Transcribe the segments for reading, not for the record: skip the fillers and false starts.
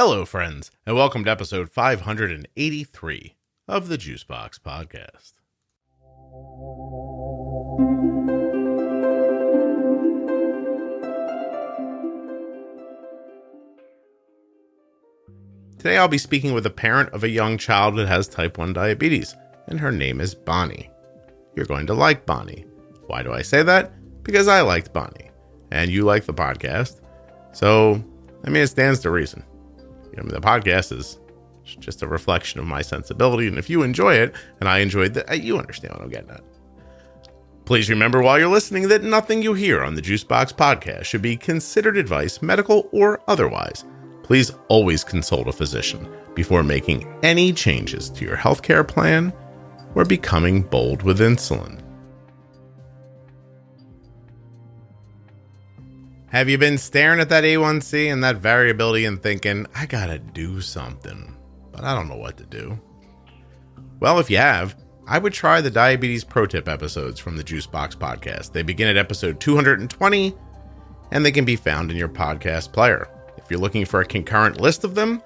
Hello, friends, and welcome to episode 583 of the Juicebox Podcast. Today I'll be speaking with a parent of a young child that has type 1 diabetes, and her name is Bonnie. You're going to like Bonnie. Why do I say that? Because I liked Bonnie, and you like the podcast. So, it stands to reason. The podcast is just a reflection of my sensibility, and if you enjoy it, and I enjoyed that, you understand what I'm getting at. Please remember while you're listening that nothing you hear on the Juicebox Podcast should be considered advice, medical or otherwise. Please always consult a physician before making any changes to your healthcare plan or becoming bold with insulin. Have you been staring at that A1C and that variability and thinking, I gotta do something, but I don't know what to do? Well, if you have, I would try the Diabetes Pro Tip episodes from the Juicebox Podcast. They begin at episode 220, and they can be found in your podcast player. If you're looking for a concurrent list of them,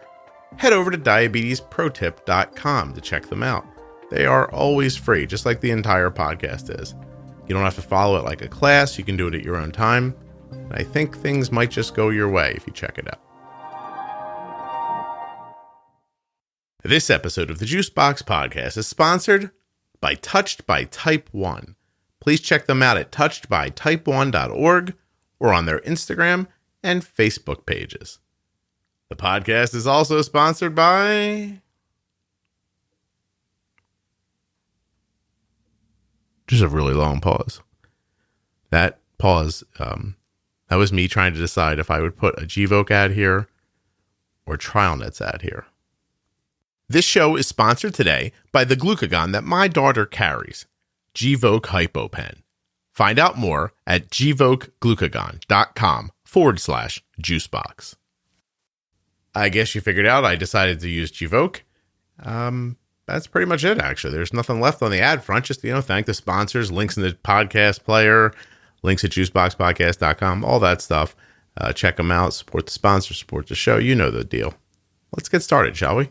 head over to diabetesprotip.com to check them out. They are always free, just like the entire podcast is. You don't have to follow it like a class. You can do it at your own time. I think things might just go your way if you check it out. This episode of the Juicebox Podcast is sponsored by Touched by Type 1. Please check them out at touchedbytype1.org or on their Instagram and Facebook pages. The podcast is also sponsored by... Just a really long pause. That pause... That was me trying to decide if I would put a Gvoke ad here or TrialNet's ad here. This show is sponsored today by the glucagon that my daughter carries, Gvoke HypoPen. Find out more at gvokeglucagon.com/juicebox. I guess you figured out I decided to use Gvoke. That's pretty much it, actually. There's nothing left on the ad front. Just, thank the sponsors, links in the podcast player, links at juiceboxpodcast.com, all that stuff. Check them out. Support the sponsor, support the show. You know the deal. Let's get started, shall we?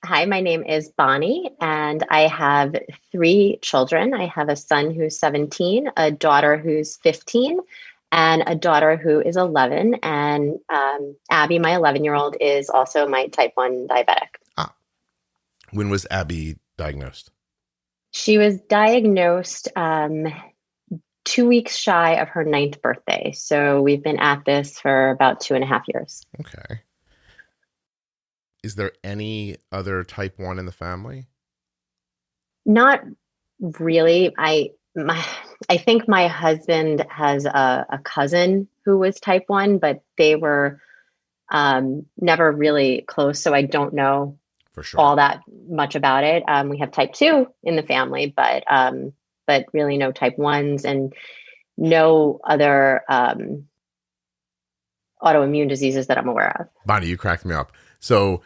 Hi, my name is Bonnie, and I have 3 children. I have a son who's 17, a daughter who's 15, and a daughter who is 11. And Abby, my 11-year-old, is also my type 1 diabetic. When was Abby diagnosed? She was diagnosed 2 weeks shy of her 9th birthday. So we've been at this for about 2.5 years. Okay. Is there any other type 1 in the family? Not really. I think my husband has a cousin who was type 1, but they were never really close. So I don't know for sure all that much about it. We have type 2 in the family, but really no type 1s and no other autoimmune diseases that I'm aware of. Bonnie, you cracked me up. So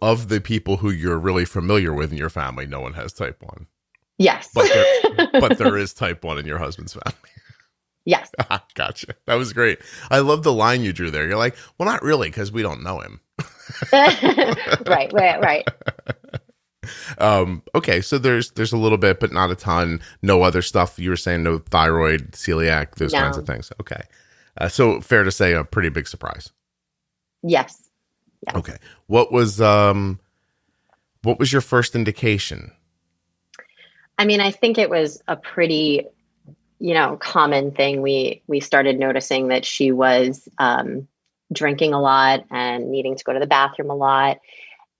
of the people who you're really familiar with in your family, no one has type 1. Yes. But there is type 1 in your husband's family. Yes. Gotcha. That was great. I love the line you drew there. You're like, well, not really, because we don't know him. Right. Okay, so there's a little bit, but not a ton. No other stuff. You were saying no thyroid, celiac, those kinds of things. Okay. So fair to say a pretty big surprise. Yes. Okay. What was your first indication? I think it was a pretty, common thing. We started noticing that she was drinking a lot and needing to go to the bathroom a lot.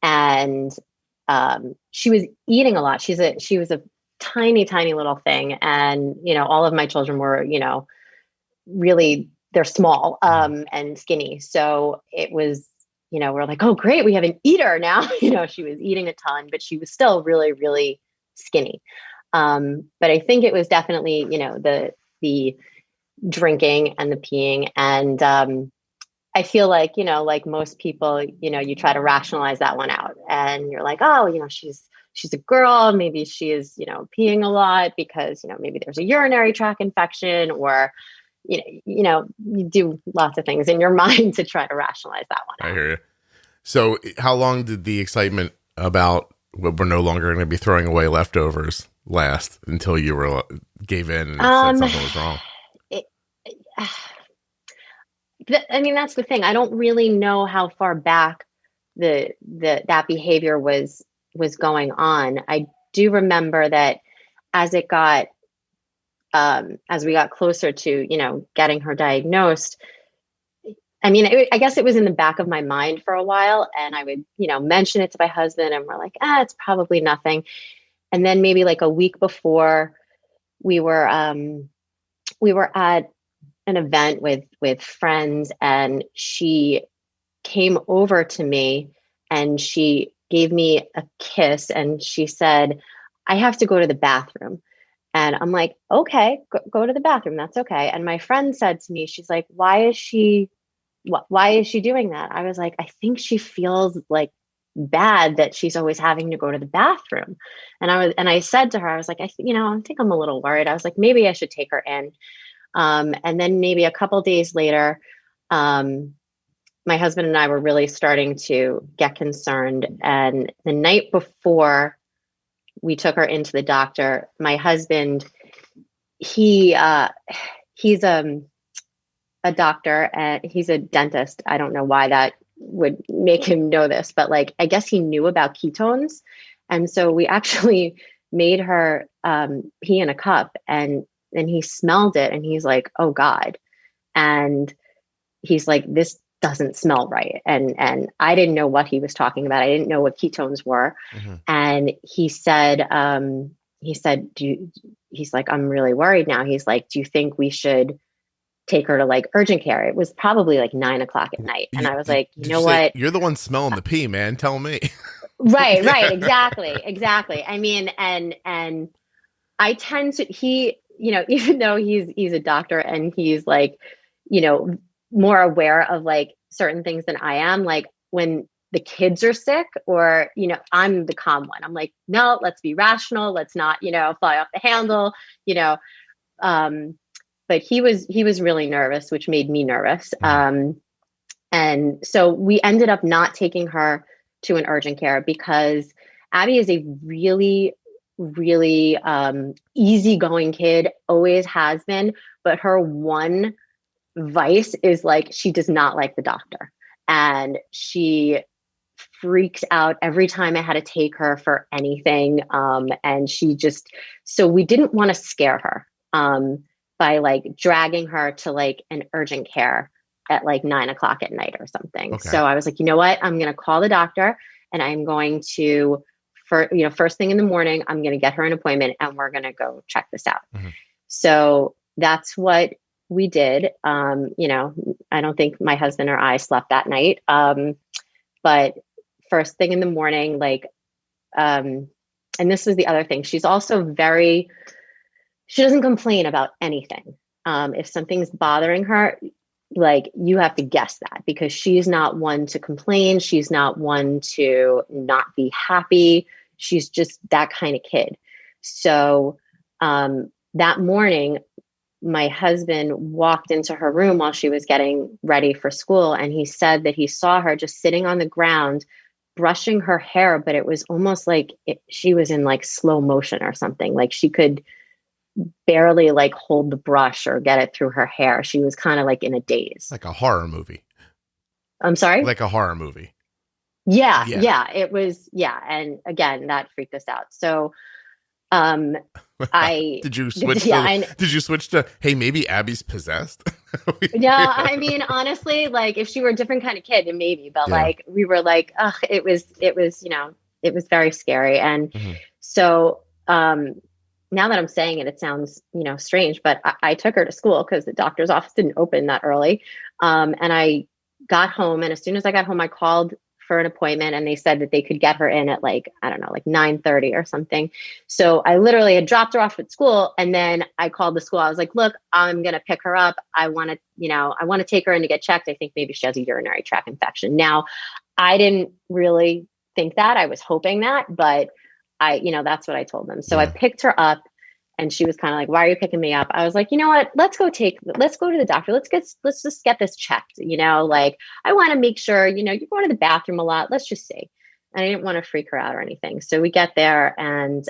And she was eating a lot. She was a tiny, tiny little thing. And, all of my children were, really, they're small and skinny. So it was, we're like, oh, great. We have an eater now. She was eating a ton, but she was still really, really skinny. But I think it was definitely, the drinking and the peeing. And I feel like, like most people, you try to rationalize that one out and you're like, oh, she's a girl. Maybe she is, peeing a lot because, maybe there's a urinary tract infection or, you do lots of things in your mind to try to rationalize that one I out. hear you. So how long did the excitement about what we're no longer going to be throwing away leftovers last until you gave in and said something was wrong? That's the thing. I don't really know how far back that behavior was going on. I do remember that as we got closer to, getting her diagnosed, I guess it was in the back of my mind for a while, and I would, mention it to my husband, and we're like, it's probably nothing. And then maybe like a week before, we were at an event with friends, and she came over to me and she gave me a kiss, and she said, "I have to go to the bathroom." And I'm like, "Okay, go to the bathroom. That's okay." And my friend said to me, she's like, why is she doing that? I was like, I think she feels like bad that she's always having to go to the bathroom. And I said to her, I was like, I think I'm a little worried. I was like, maybe I should take her in. And then maybe a couple days later, my husband and I were really starting to get concerned. And the night before we took her into the doctor, my husband, he's a doctor and he's a dentist. I don't know why that would make him know this, but like, I guess he knew about ketones. And so we actually made her pee in a cup, and he smelled it, and he's like, "Oh God." And he's like, "This doesn't smell right." And I didn't know what he was talking about. I didn't know what ketones were. Mm-hmm. And he said, he's like, "I'm really worried now." He's like, "Do you think we should take her to like urgent care?" It was probably like 9 o'clock at night. And I was like, you know what? You're the one smelling the pee, man. Tell me. Right. Exactly. And I tend to, even though he's a doctor and he's like, more aware of like certain things than I am, like when the kids are sick or, I'm the calm one. I'm like, no, let's be rational. Let's not, fly off the handle, but he was really nervous, which made me nervous. And so we ended up not taking her to an urgent care because Abby is a really, really easygoing kid, always has been. But her one vice is like, she does not like the doctor. And she freaks out every time I had to take her for anything. And so we didn't want to scare her by like dragging her to like an urgent care at like 9 o'clock at night or something. Okay. So I was like, you know what? I'm going to call the doctor, and I'm going to, first thing in the morning, I'm going to get her an appointment, and we're going to go check this out. Mm-hmm. So that's what we did. I don't think my husband or I slept that night. But first thing in the morning, and this was the other thing, she's also she doesn't complain about anything. If something's bothering her, like, you have to guess that, because she's not one to complain. She's not one to not be happy. She's just that kind of kid. So that morning, my husband walked into her room while she was getting ready for school. And he said that he saw her just sitting on the ground, brushing her hair, but it was almost like she was in like slow motion or something. Like she could barely like hold the brush or get it through her hair. She was kind of like in a daze. Like a horror movie. I'm sorry? Like a horror movie. Yeah. It was. Yeah. And again, that freaked us out. So did you switch to, hey, maybe Abby's possessed? No, I mean, honestly, like if she were a different kind of kid, then maybe, but like we were like, it was, it was very scary. And so now that I'm saying it, it sounds, strange, but I took her to school because the doctor's office didn't open that early. And I got home, and as soon as I got home, I called for an appointment, and they said that they could get her in at like, I don't know, like 9:30 or something. So I literally had dropped her off at school, and then I called the school. I was like, look, I'm going to pick her up. I want to take her in to get checked. I think maybe she has a urinary tract infection. Now, I didn't really think that. I was hoping that, but that's what I told them. So I picked her up, And she was kind of like, why are you picking me up? I was like, you know what? Let's go to the doctor. Let's just get this checked. Like, I want to make sure, you're going to the bathroom a lot. Let's just see. And I didn't want to freak her out or anything. So we get there and,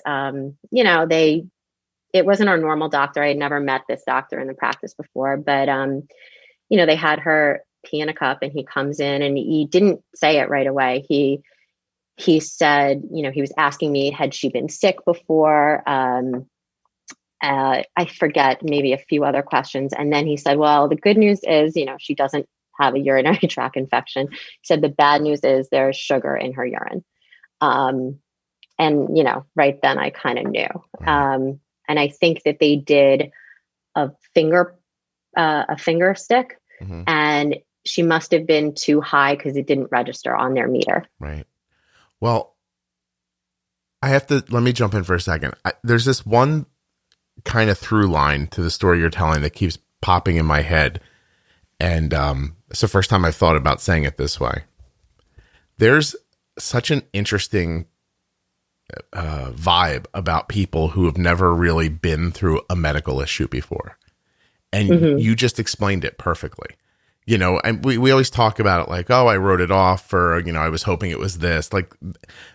it wasn't our normal doctor. I had never met this doctor in the practice before, but, they had her pee in a cup and he comes in and he didn't say it right away. He said, he was asking me, had she been sick before? I forget, maybe a few other questions. And then he said, well, the good news is, she doesn't have a urinary tract infection. He said, the bad news is there's sugar in her urine. And, right then I kind of knew. And I think that they did a finger stick and she must have been too high because it didn't register on their meter. Right. Well, let me jump in for a second. There's this one kind of through line to the story you're telling that keeps popping in my head. And it's the first time I've thought about saying it this way. There's such an interesting vibe about people who have never really been through a medical issue before. And you just explained it perfectly. And we always talk about it like, oh, I wrote it off, or, I was hoping it was this. Like,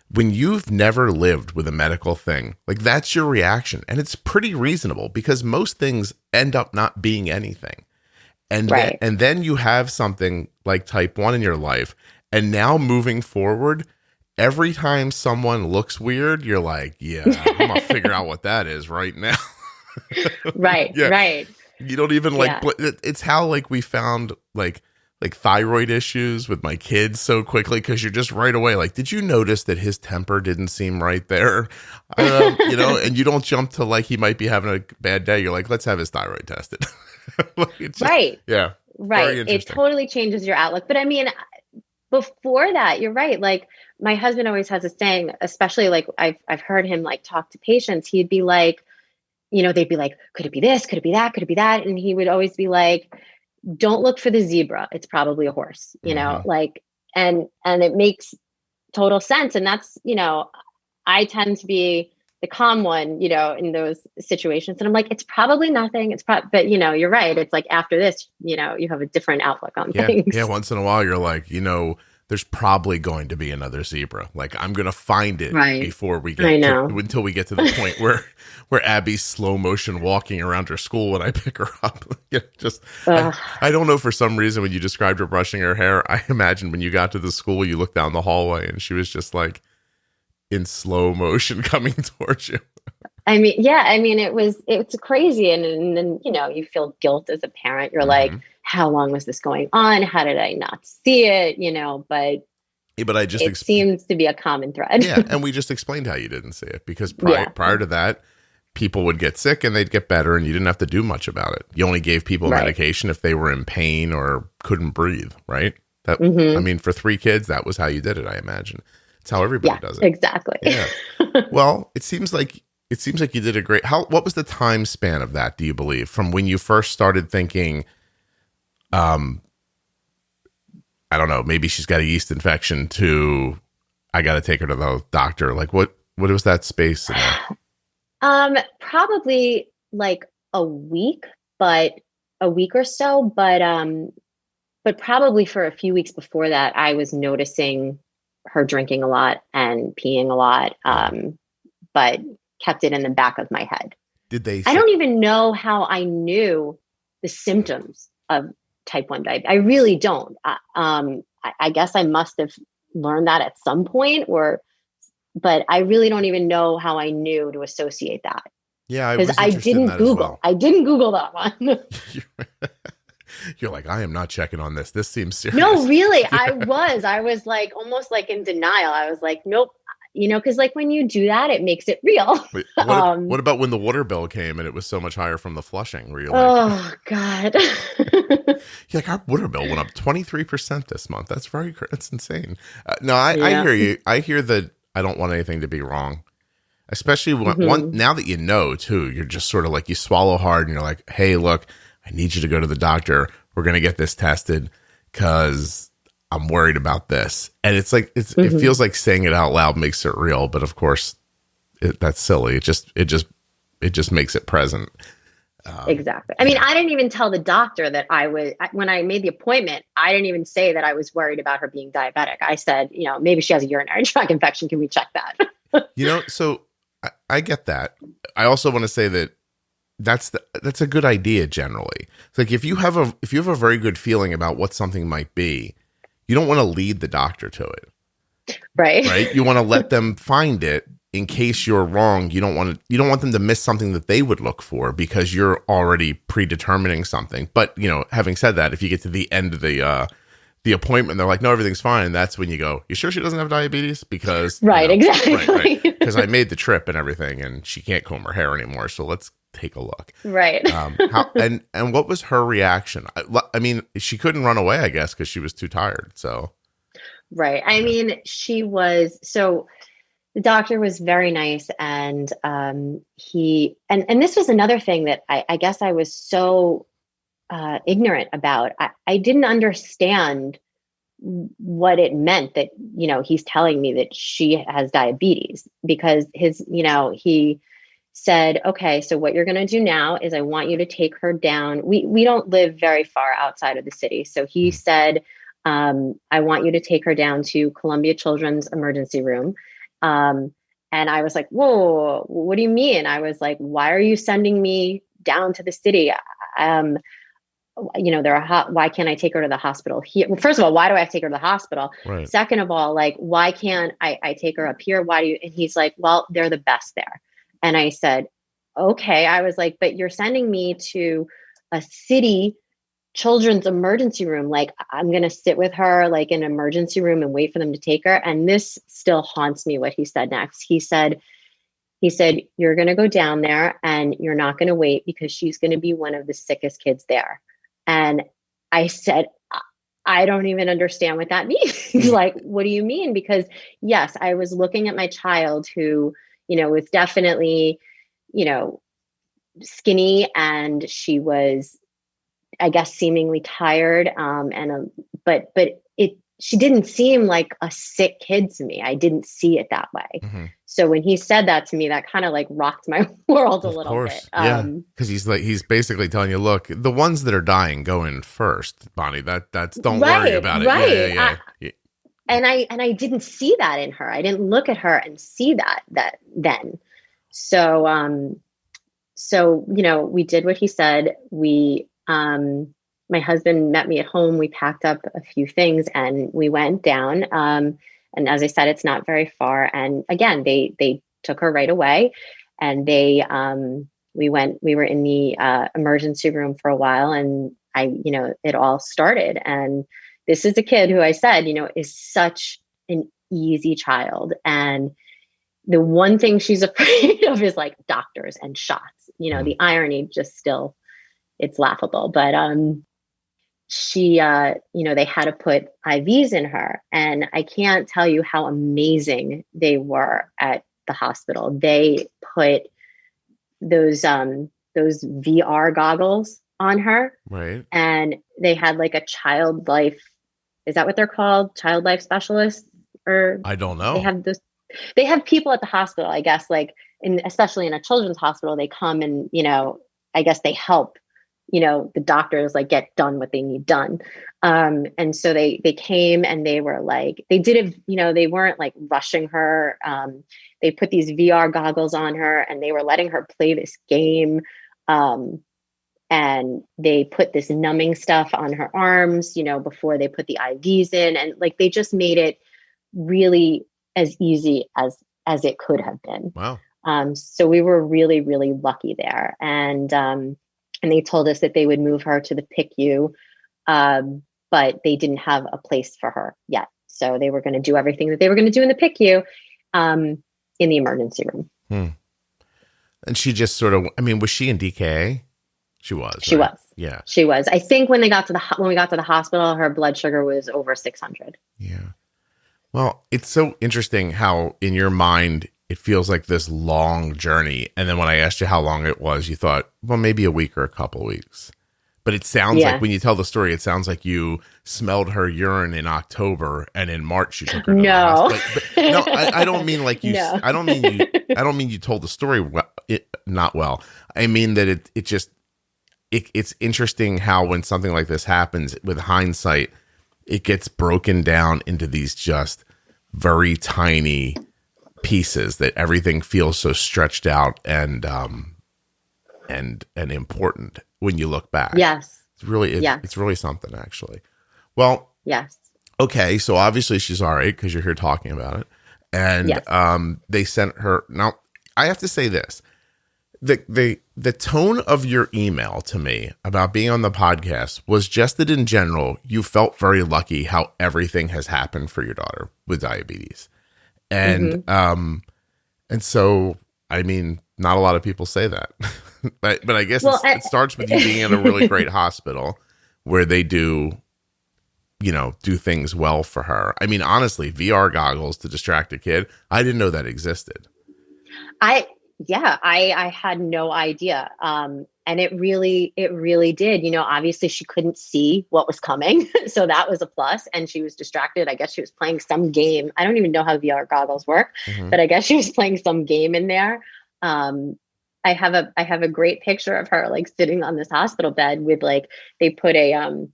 when you've never lived with a medical thing, like, that's your reaction. And it's pretty reasonable because most things end up not being anything. And, right. And then you have something like type 1 in your life. And now moving forward, every time someone looks weird, you're like, yeah, I'm going to figure out what that is right now. Right. Yeah. Right. You don't even it's how like we found like thyroid issues with my kids so quickly because you're just right away like, did you notice that his temper didn't seem right there? And you don't jump to like he might be having a bad day. You're like, let's have his thyroid tested. Right. Yeah. Right. It totally changes your outlook. But I mean, before that, you're right. Like my husband always has a saying, especially like I've heard him like talk to patients. He'd be like, they'd be like, could it be this? Could it be that? Could it be that? And he would always be like, don't look for the zebra. It's probably a horse, like, and it makes total sense. And that's, I tend to be the calm one, in those situations. And I'm like, it's probably nothing. But you're right. It's like after this, you have a different outlook on things. Yeah. Once in a while, you're like, there's probably going to be another zebra. Like I'm going to find it before we get until we get to the point where Abby's slow motion walking around her school when I pick her up. I don't know, for some reason when you described her brushing her hair, I imagine when you got to the school, you looked down the hallway and she was just like in slow motion coming towards you. It's crazy. And then, you feel guilt as a parent. You're like, how long was this going on? How did I not see it? But it seems to be a common thread. Yeah. And we just explained how you didn't see it because prior to that, people would get sick and they'd get better and you didn't have to do much about it. You only gave people medication if they were in pain or couldn't breathe, right? For 3 kids, that was how you did it, I imagine. It's how everybody does it. Exactly. Yeah. Well, it seems like you did a great. What was the time span of that, do you believe, from when you first started thinking, I don't know, maybe she's got a yeast infection to I got to take her to the doctor? Like what was that space in there? Probably like a week or so, but probably for a few weeks before that, I was noticing her drinking a lot and peeing a lot, but kept it in the back of my head. I don't even know how I knew the symptoms of type 1 diabetes. I really don't. I guess I must have learned that at some point, but I really don't even know how I knew to associate that. Yeah, because I didn't Google. Well. I didn't Google that one. You're like, I am not checking on this. This seems serious. No, really, I was like almost like in denial. I was like, nope. Because like when you do that, it makes it real. Wait, what about when the water bill came and it was so much higher from the flushing? Were you like, oh God. You're like, our water bill went up 23% this month. That's insane. No, I hear you. I hear that I don't want anything to be wrong. Especially now that you know too, you're just sort of like, you swallow hard and you're like, hey, look, I need you to go to the doctor. We're going to get this tested because I'm worried about this. And it's like, it feels like saying it out loud makes it real. But of course that's silly. It It just makes it present. Exactly. I mean, I didn't even tell the doctor that when I made the appointment, I didn't even say that I was worried about her being diabetic. I said, maybe she has a urinary tract infection. Can we check that? So I get that. I also want to say that that's a good idea generally. It's like if you have a very good feeling about what something might be, you don't want to lead the doctor to it. Right. You want to let them find it. In case you're wrong, you don't want them to miss something that they would look for because you're already predetermining something. But, having said that, if you get to the end of the appointment, they're like, no, everything's fine. And that's when you go, you sure she doesn't have diabetes? Because exactly. Right. Because I made the trip and everything and she can't comb her hair anymore. So let's take a look. Right. And what was her reaction? I mean, she couldn't run away, I guess, because she was too tired. So. Right. I mean, she was the doctor was very nice, and he this was another thing that I guess I was so ignorant about. I didn't understand what it meant that he's telling me that she has diabetes, because he said, okay, so what you're going to do now is I want you to take her down. We don't live very far outside of the city, so he said, I want you to take her down to Columbia Children's emergency room. And I was like, whoa, what do you mean? I was like, why are you sending me down to the city? Why can't I take her to the hospital here? Well, first of all, why do I have to take her to the hospital? Right. Second of all, like, why can't I take her up here? And he's like, well, they're the best there. And I said, okay. I was like, but you're sending me to a city children's emergency room. Like, I'm going to sit with her like in an emergency room and wait for them to take her. And this still haunts me, what he said next. He said, you're going to go down there and you're not going to wait because she's going to be one of the sickest kids there. And I said, I don't even understand what that means. Like, what do you mean? Because yes, I was looking at my child who, was definitely, skinny, and she was, I guess, seemingly tired. But she didn't seem like a sick kid to me. I didn't see it that way. Mm-hmm. So when he said that to me, that kind of like rocked my world a little bit. Yeah. Cause he's basically telling you, look, the ones that are dying go in first, Bonnie, that's don't worry about it. Right. Yeah. And I didn't see that in her. I didn't look at her and see that then. So, we did what he said. My husband met me at home. We packed up a few things and we went down. And as I said, it's not very far. And again, they took her right away, and we were in the emergency room for a while, and it all started. And this is a kid who I said, is such an easy child. And the one thing she's afraid of is like doctors and shots. The irony just still, it's laughable. But she, they had to put IVs in her. And I can't tell you how amazing they were at the hospital. They put those VR goggles on her. Right. And they had like a child life. Is that what they're called? Child life specialists? Or I don't know. They have people at the hospital, I guess, like especially in a children's hospital, they come and, I guess they help, the doctors like get done what they need done. And so they came and they were like, they did it, they weren't like rushing her. They put these VR goggles on her and they were letting her play this game. And they put this numbing stuff on her arms, before they put the IVs in. And like, they just made it really as easy as it could have been. Wow. So we were really, really lucky there. And they told us that they would move her to the PICU, but they didn't have a place for her yet. So they were going to do everything that they were going to do in the PICU in the emergency room. And she just sort of, was she in DKA? She was. She was. Yeah. She was. I think when we got to the hospital, her blood sugar was over 600. Yeah. Well, it's so interesting how in your mind it feels like this long journey. And then when I asked you how long it was, you thought, well, maybe a week or a couple weeks. But it sounds like when you tell the story, it sounds like you smelled her urine in October and in March you took her to the hospital. But no, I don't mean like you. No. I don't mean you told the story not well. I mean that it's interesting how when something like this happens, with hindsight, it gets broken down into these just very tiny pieces that everything feels so stretched out and important when you look back. Yes. It's really something, actually. Well, yes. Okay. So obviously she's all right because you're here talking about it. And they sent her. Now, I have to say this. The tone of your email to me about being on the podcast was just that in general, you felt very lucky how everything has happened for your daughter with diabetes. And, and so, I mean, not a lot of people say that, but I guess it starts with you being in a really great hospital where they do things well for her. I mean, honestly, VR goggles to distract a kid. I didn't know that existed. I had no idea. And it really did. Obviously she couldn't see what was coming. So that was a plus. And she was distracted. I guess she was playing some game. I don't even know how VR goggles work, but I guess she was playing some game in there. I have a great picture of her like sitting on this hospital bed with like, they put a,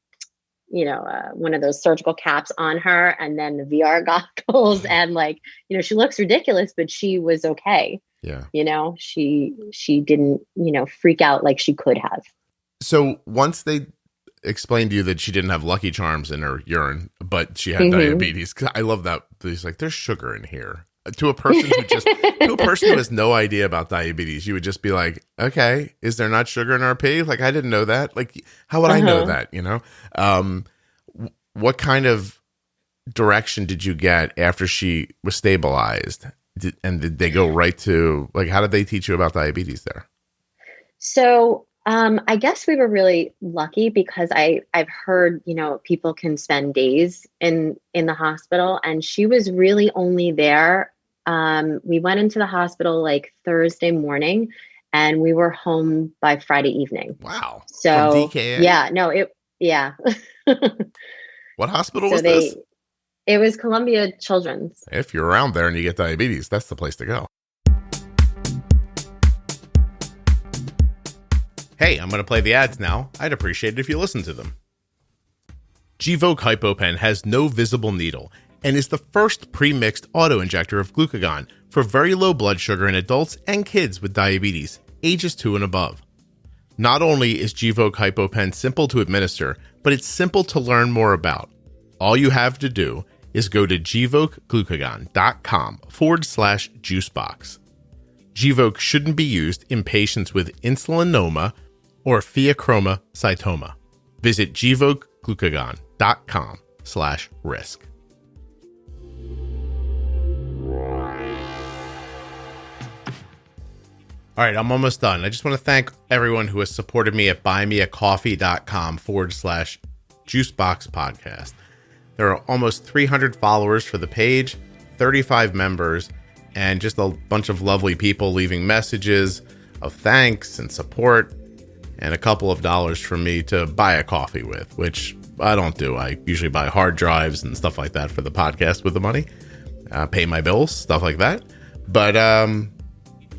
one of those surgical caps on her and then the VR goggles and like, she looks ridiculous, but she was okay. Yeah. She didn't, freak out like she could have. So once they explained to you that she didn't have Lucky Charms in her urine, but she had diabetes, 'cause I love that. He's like, there's sugar in here. To a person who has no idea about diabetes, you would just be like, okay, is there not sugar in our pee? Like, I didn't know that. Like, how would I know that? What kind of direction did you get after she was stabilized? Did they go right to, like, how did they teach you about diabetes there? So I guess we were really lucky because I've heard, people can spend days in the hospital, and she was really only there. We went into the hospital like Thursday morning and we were home by Friday evening. Wow. So from DKA? Yeah. What hospital was this? It was Columbia Children's. If you're around there and you get diabetes, that's the place to go. Hey, I'm going to play the ads now. I'd appreciate it if you listen to them. Gvoke HypoPen has no visible needle and is the first pre-mixed auto-injector of glucagon for very low blood sugar in adults and kids with diabetes, ages 2 and above. Not only is Gvoke HypoPen simple to administer, but it's simple to learn more about. All you have to do is go to gvokeglucagon.com/juicebox. Gvoke shouldn't be used in patients with insulinoma or pheochromocytoma. Visit gvokeglucagon.com/risk. All right, I'm almost done. I just want to thank everyone who has supported me at buymeacoffee.com/Juicebox Podcast. There are almost 300 followers for the page, 35 members, and just a bunch of lovely people leaving messages of thanks and support, and a couple of dollars for me to buy a coffee with, which I don't do. I usually buy hard drives and stuff like that for the podcast with the money, pay my bills, stuff like that. But I'm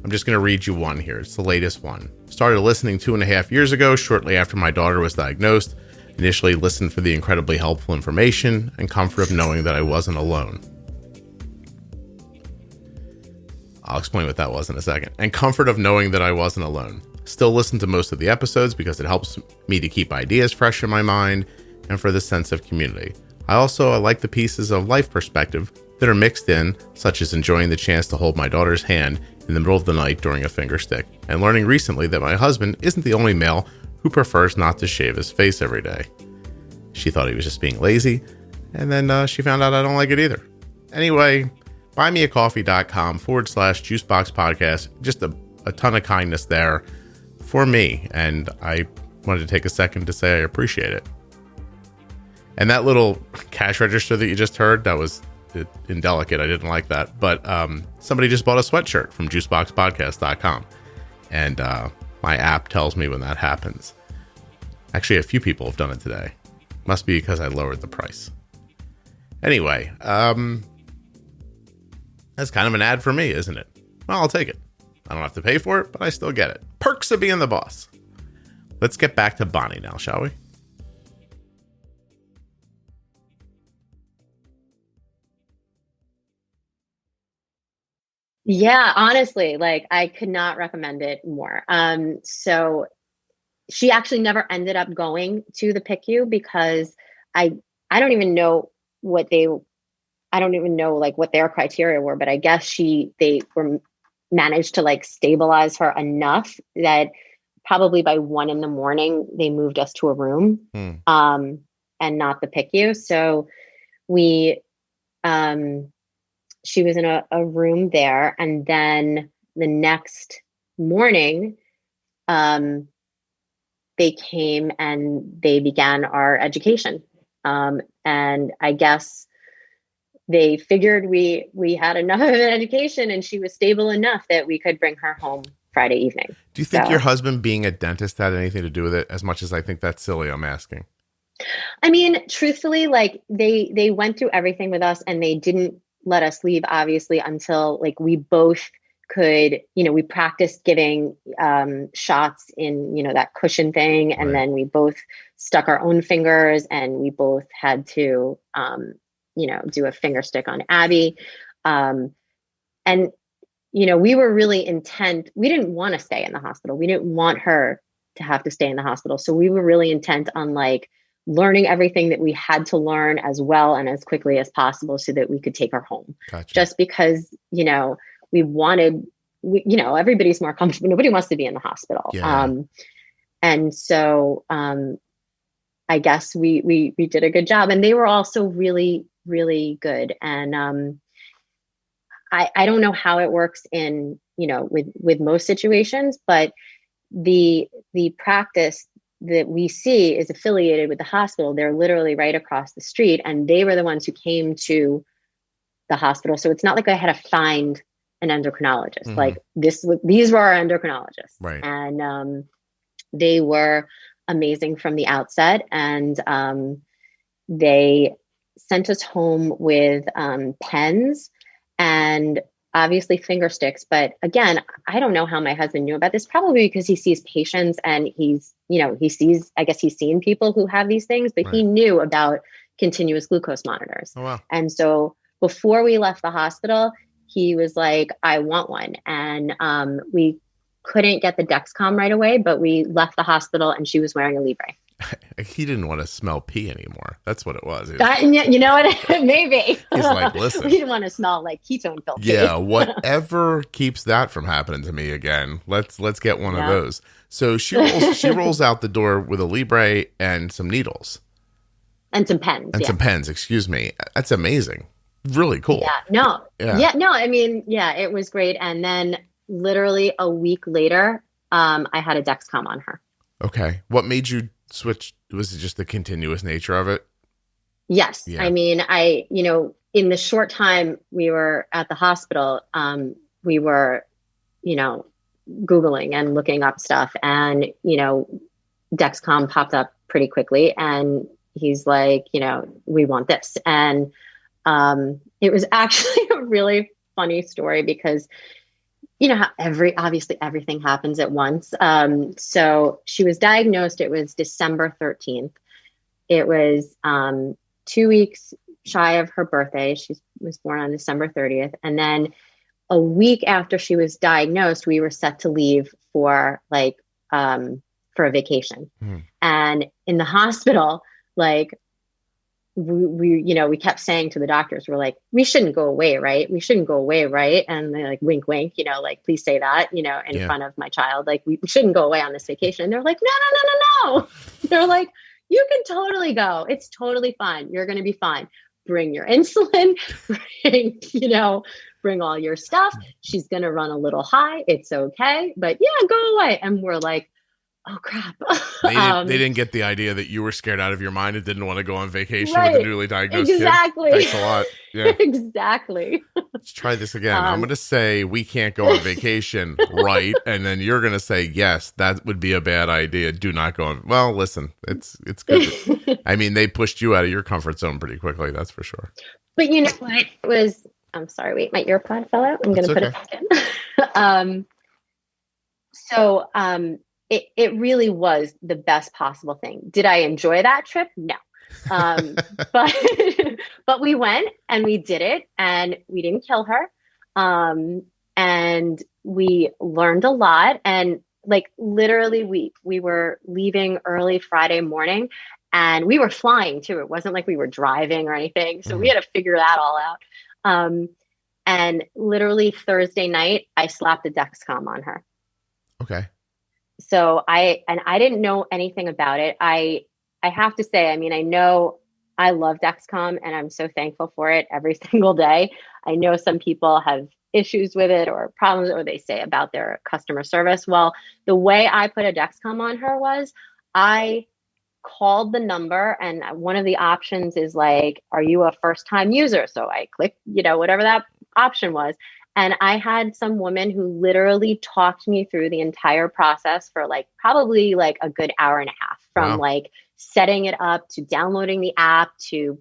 just going to read you one here. It's the latest one. Started listening 2.5 years ago, shortly after my daughter was diagnosed. Initially listened for the incredibly helpful information and comfort of knowing that I wasn't alone. I'll explain what that was in a second. And comfort of knowing that I wasn't alone. Still listen to most of the episodes because it helps me to keep ideas fresh in my mind and for the sense of community. I like the pieces of life perspective that are mixed in, such as enjoying the chance to hold my daughter's hand in the middle of the night during a finger stick, and learning recently that my husband isn't the only male who prefers not to shave his face every day. She thought he was just being lazy, and then she found out I don't like it either. Anyway, buymeacoffee.com/Juicebox Podcast. Just a ton of kindness there for me, and I wanted to take a second to say I appreciate it. And that little cash register that you just heard, that was indelicate. I didn't like that. But somebody just bought a sweatshirt from juiceboxpodcast.com, and my app tells me when that happens. Actually, a few people have done it today. Must be because I lowered the price. Anyway, that's kind of an ad for me, isn't it? Well, I'll take it. I don't have to pay for it, but I still get it. Perks of being the boss. Let's get back to Bonnie now, shall we? Yeah, honestly, like I could not recommend it more. So she actually never ended up going to the PICU because I I don't even know what they I don't even know like what their criteria were, but I guess they were managed to like stabilize her enough that probably by 1 a.m. they moved us to a room, and not the PICU. So we she was in a room there, and then the next morning they came and they began our education, and I guess they figured we had enough of an education and she was stable enough that we could bring her home Friday evening. Do you think your husband being a dentist had anything to do with it? As much as I think that's silly, I'm asking. I mean, truthfully, like they went through everything with us and they didn't let us leave, obviously, until like we both could, we practiced giving shots in, that cushion thing. And then we both stuck our own fingers and we both had to, do a finger stick on Abby. And, we were really intent. We didn't want to stay in the hospital. We didn't want her to have to stay in the hospital. So we were really intent on like learning everything that we had to learn as well and as quickly as possible so that we could take her home. Gotcha. Just because, we wanted, everybody's more comfortable. Nobody wants to be in the hospital. Yeah. And so I guess we did a good job, and they were also really, really good. And I don't know how it works in, with most situations, but the practice that we see is affiliated with the hospital. They're literally right across the street, and they were the ones who came to the hospital. So it's not like I had to find an endocrinologist. Mm-hmm. Like these were our endocrinologists, right? And they were amazing from the outset, and they sent us home with pens and obviously finger sticks. But again, I don't know how my husband knew about this, probably because he sees patients and he's seen people who have these things, but he knew about continuous glucose monitors. Oh, wow. And so before we left the hospital, he was like, I want one. And we couldn't get the Dexcom right away, but we left the hospital and she was wearing a Libre. He didn't want to smell pee anymore. That's what it was. You know what? Maybe. He's like, listen. We didn't want to smell like ketone filled pee. Yeah, whatever keeps that from happening to me again. Let's get one of those. So she rolls out the door with a Libre and some needles. And some pens. Some pens, excuse me. That's amazing. Really cool. I mean, it was great. And then literally a week later, I had a Dexcom on her. Okay. What made you switch? Was it just the continuous nature of it? Yes. Yeah. I mean, in the short time we were at the hospital, we were, Googling and looking up stuff, and, Dexcom popped up pretty quickly, and he's like, we want this. And it was actually a really funny story because how obviously everything happens at once. So she was diagnosed, it was December 13th. It was 2 weeks shy of her birthday. She was born on December 30th. And then a week after she was diagnosed, we were set to leave for a vacation. And in the hospital, we kept saying to the doctors, we're like, we shouldn't go away, right? We shouldn't go away, right? And they're like, wink, wink, please say that, in front of my child. Like, we shouldn't go away on this vacation. And they're like, no. They're like, you can totally go. It's totally fine. You're going to be fine. Bring your insulin, bring all your stuff. She's going to run a little high. It's okay. But yeah, go away. And we're like, oh crap. They didn't get the idea that you were scared out of your mind and didn't want to go on vacation with a Right. newly diagnosed Exactly. kid. Thanks a lot. Yeah. Exactly. Let's try this again. I'm going to say we can't go on vacation, right? And then you're going to say, yes, that would be a bad idea. Do not go on. Well, listen, it's good. I mean, they pushed you out of your comfort zone pretty quickly. That's for sure. But you know what? I'm sorry, wait, my earpod fell out. I'm going to put it back in. It really was the best possible thing. Did I enjoy that trip? No. But but we went and we did it and we didn't kill her. And we learned a lot. And like literally we were leaving early Friday morning and we were flying too. It wasn't like we were driving or anything. So we had to figure that all out. And literally Thursday night, I slapped a Dexcom on her. Okay. So I didn't know anything about it. I have to say, I mean, I know I love Dexcom and I'm so thankful for it every single day. I know some people have issues with it or problems, or they say about their customer service. Well, the way I put a Dexcom on her was I called the number and one of the options is like, are you a first time user? So I clicked, whatever that option was. And I had some woman who literally talked me through the entire process for probably a good hour and a half from setting it up to downloading the app to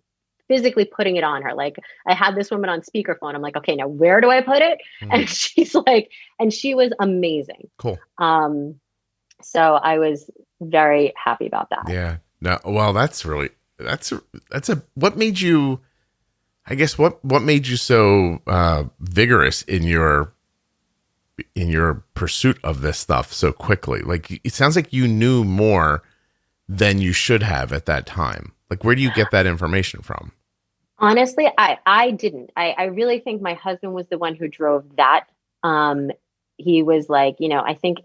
physically putting it on her. Like I had this woman on speakerphone. I'm like, okay, now where do I put it? And she's like, and she was amazing. Cool. So I was very happy about that. Yeah. No, well, what made you, I guess, what made you so vigorous in your pursuit of this stuff so quickly? Like, it sounds like you knew more than you should have at that time. Like, where do you get that information from? Honestly, I didn't. I really think my husband was the one who drove that. He was like, I think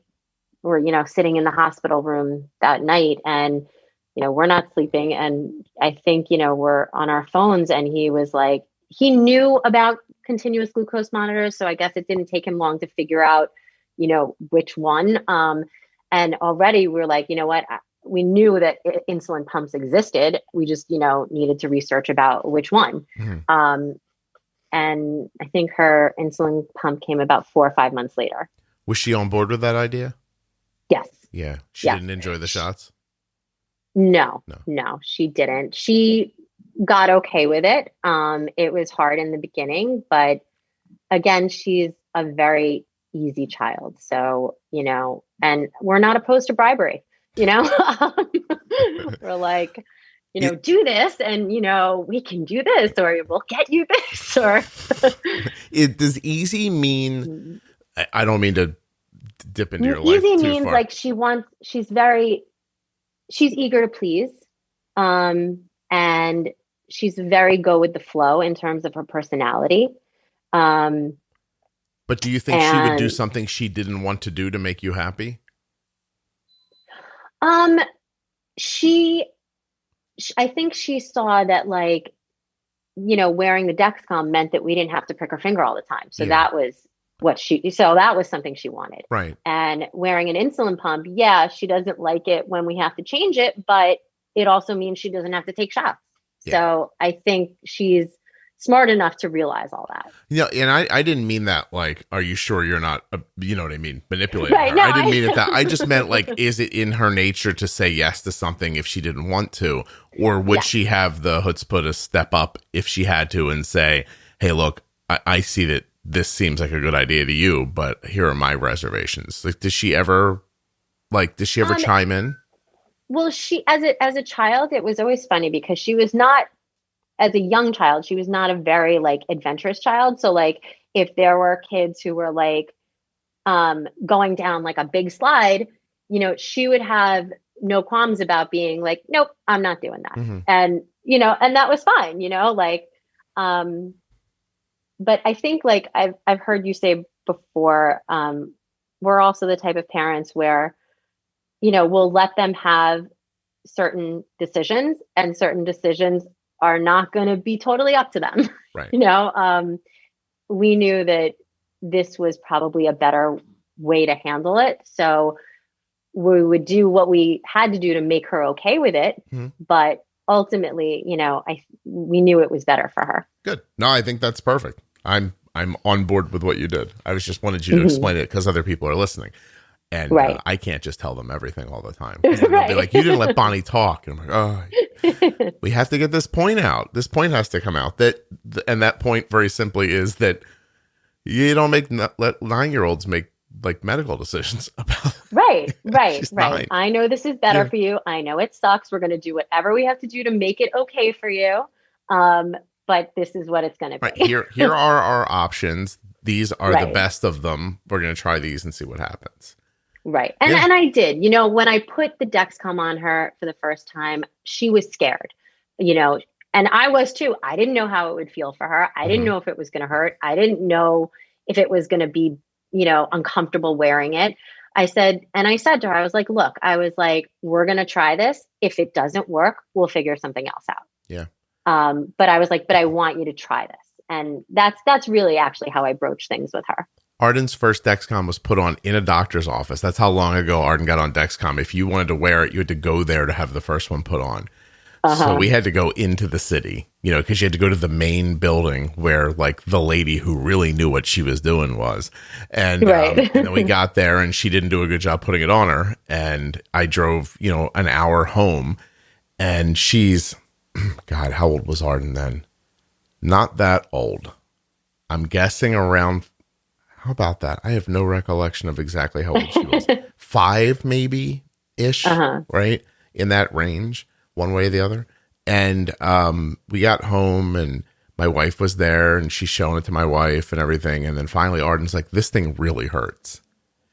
we're, sitting in the hospital room that night and, we're not sleeping. And I think, we're on our phones and he was like, he knew about continuous glucose monitors. So I guess it didn't take him long to figure out, which one. And already we're like, you know what? We knew that insulin pumps existed. We just, needed to research about which one. And I think her insulin pump came about 4 or 5 months later. Was she on board with that idea? Yes. Yeah. She didn't enjoy the shots? No, she didn't. She got okay with it. It was hard in the beginning, but again, she's a very easy child. So, and we're not opposed to bribery, we're like, do this and, we can do this or we'll get you this or. Does easy mean, I don't mean to dip into your life easy too means far. like she's eager to please. And she's very go with the flow in terms of her personality. But do you think she would do something she didn't want to do to make you happy? I think she saw that wearing the Dexcom meant that we didn't have to prick her finger all the time. So that was that was something she wanted. Right. And wearing an insulin pump, she doesn't like it when we have to change it, but it also means she doesn't have to take shots. Yeah. So I think she's smart enough to realize all that. And I didn't mean that are you sure you're not, you know what I mean, manipulating right, her. No, I didn't mean it that. I just meant is it in her nature to say yes to something if she didn't want to? Or would she have the chutzpah to step up if she had to and say, hey, look, I see that this seems like a good idea to you, but here are my reservations. Does she ever chime in? Well, she, as a child, it was always funny because she was not, as a young child, she was not a very adventurous child. So if there were kids who were going down a big slide, she would have no qualms about being nope, I'm not doing that. Mm-hmm. And, and that was fine, but I think I've heard you say before, we're also the type of parents where, we'll let them have certain decisions and certain decisions are not going to be totally up to them. Right. We knew that this was probably a better way to handle it. So, we would do what we had to do to make her okay with it. Mm-hmm. But ultimately, we knew it was better for her. Good. No, I think that's perfect. I'm on board with what you did. I was just wanted you to explain it because other people are listening. And I can't just tell them everything all the time. They'll be like, you didn't let Bonnie talk. And I'm like, oh, we have to get this point out. This point has to come out. And that point very simply is that you don't let 9-year-olds make like medical decisions about Right. 9. I know this is better for you. I know it sucks. We're going to do whatever we have to do to make it okay for you. But this is what it's going to be. Right. Here are our options. These are the best of them. We're going to try these and see what happens. Right. And I did, when I put the Dexcom on her for the first time, she was scared, and I was too. I didn't know how it would feel for her. I didn't know if it was going to hurt. I didn't know if it was going to be, uncomfortable wearing it. I said to her, I was like, look, we're going to try this. If it doesn't work, we'll figure something else out. Yeah. But I was like, but I want you to try this. And that's really actually how I broached things with her. Arden's first Dexcom was put on in a doctor's office. That's how long ago Arden got on Dexcom. If you wanted to wear it, you had to go there to have the first one put on. So we had to go into the city, because you had to go to the main building where like the lady who really knew what she was doing was. And, and then we got there and she didn't do a good job putting it on her. And I drove, an hour home, and she's, God, how old was Arden then? Not that old. I'm guessing around, how about that? I have no recollection of exactly how old she was. 5 maybe ish, right? In that range, one way or the other. And we got home and my wife was there and she's showing it to my wife and everything. And then finally Arden's like, this thing really hurts.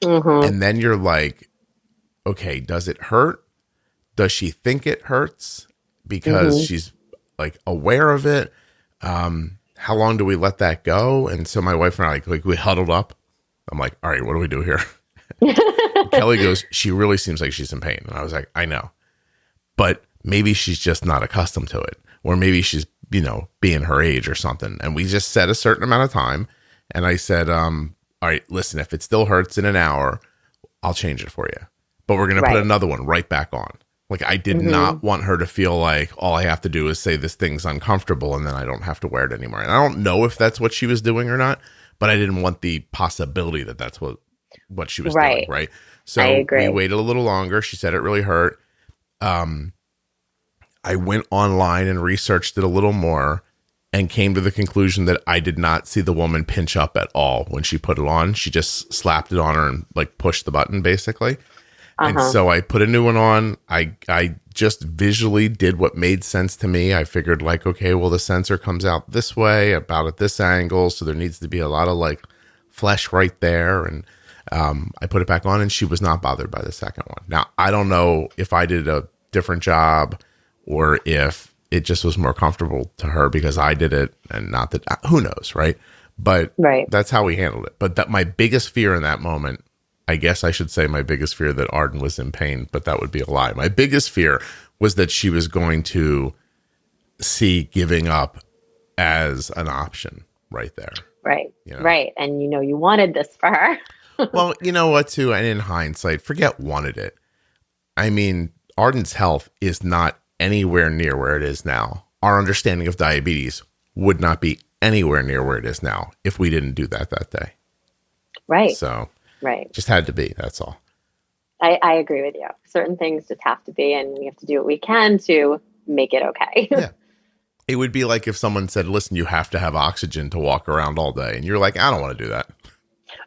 And then you're like, okay, does it hurt? Does she think it hurts? Because she's like aware of it. How long do we let that go? And so my wife and I like we huddled up. I'm like, all right, what do we do here? Kelly goes, she really seems like she's in pain. And I was like, I know, but maybe she's just not accustomed to it. Or maybe she's, being her age or something. And we just set a certain amount of time. And I said, all right, listen, if it still hurts in an hour, I'll change it for you. But we're going to put another one right back on. Like I did not want her to feel like all I have to do is say this thing's uncomfortable and then I don't have to wear it anymore. And I don't know if that's what she was doing or not, but I didn't want the possibility that that's what she was doing. Right. So we waited a little longer. She said it really hurt. I went online and researched it a little more and came to the conclusion that I did not see the woman pinch up at all when she put it on. She just slapped it on her and like pushed the button basically. And so I put a new one on. I just visually did what made sense to me. I figured like, okay, well, the sensor comes out this way, about at this angle. So there needs to be a lot of like flesh right there. And I put it back on and she was not bothered by the second one. Now, I don't know if I did a different job or if it just was more comfortable to her because I did it and not that, who knows, right? But that's how we handled it. But that my biggest fear in that moment, I guess I should say my biggest fear that Arden was in pain, but that would be a lie. My biggest fear was that she was going to see giving up as an option right there. Right. Right. And you wanted this for her. Well, you know what, too? And in hindsight, forget wanted it. I mean, Arden's health is not anywhere near where it is now. Our understanding of diabetes would not be anywhere near where it is now if we didn't do that day. Right. So, just had to be. That's all. I agree with you. Certain things just have to be, and we have to do what we can to make it okay. Yeah. It would be like if someone said, listen, you have to have oxygen to walk around all day. And you're like, I don't want to do that.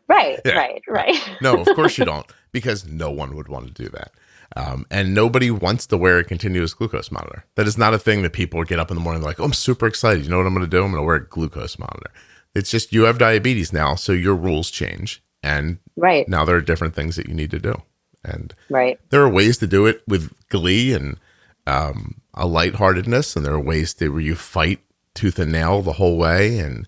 Right, yeah. Right. No, of course you don't, because no one would want to do that. And nobody wants to wear a continuous glucose monitor. That is not a thing that people get up in the morning like, oh, I'm super excited. You know what I'm going to do? I'm going to wear a glucose monitor. It's just you have diabetes now, so your rules change. And now there are different things that you need to do. And there are ways to do it with glee and a lightheartedness. And there are ways where you fight tooth and nail the whole way. And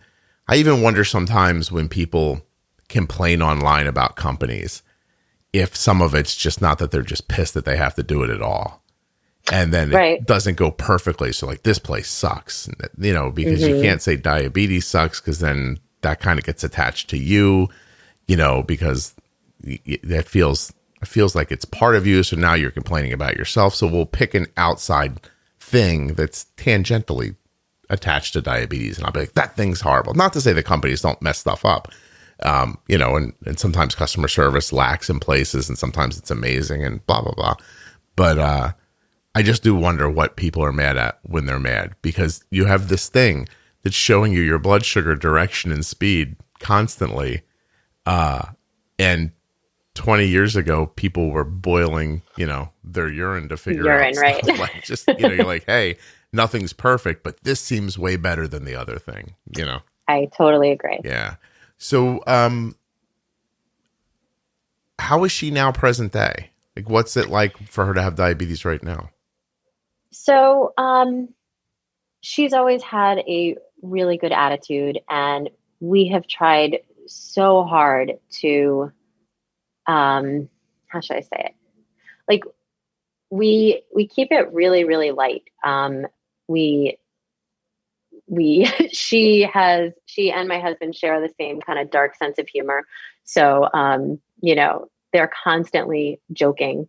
I even wonder sometimes when people complain online about companies, if some of it's just not that they're just pissed that they have to do it at all. And then it doesn't go perfectly. So like this place sucks, because you can't say diabetes sucks because then that kind of gets attached to you, because that feels feels like it's part of you. So now you're complaining about yourself. So we'll pick an outside thing that's tangentially attached to diabetes. And I'll be like, that thing's horrible. Not to say the companies don't mess stuff up. You know, and sometimes customer service lacks in places and sometimes it's amazing and blah, blah, blah. But, I just do wonder what people are mad at when they're mad, because you have this thing that's showing you your blood sugar direction and speed constantly. And 20 years ago, people were boiling, you know, their urine to figure out stuff. Right. Like, just, you know, you're like, hey, nothing's perfect, but this seems way better than the other thing, you know? I totally agree. Yeah. So, how is she now present day? Like, what's it like for her to have diabetes right now? So, she's always had a really good attitude, and we have tried so hard to, how should I say it? Like, we keep it really, really light. She and my husband share the same kind of dark sense of humor. So, you know, they're constantly joking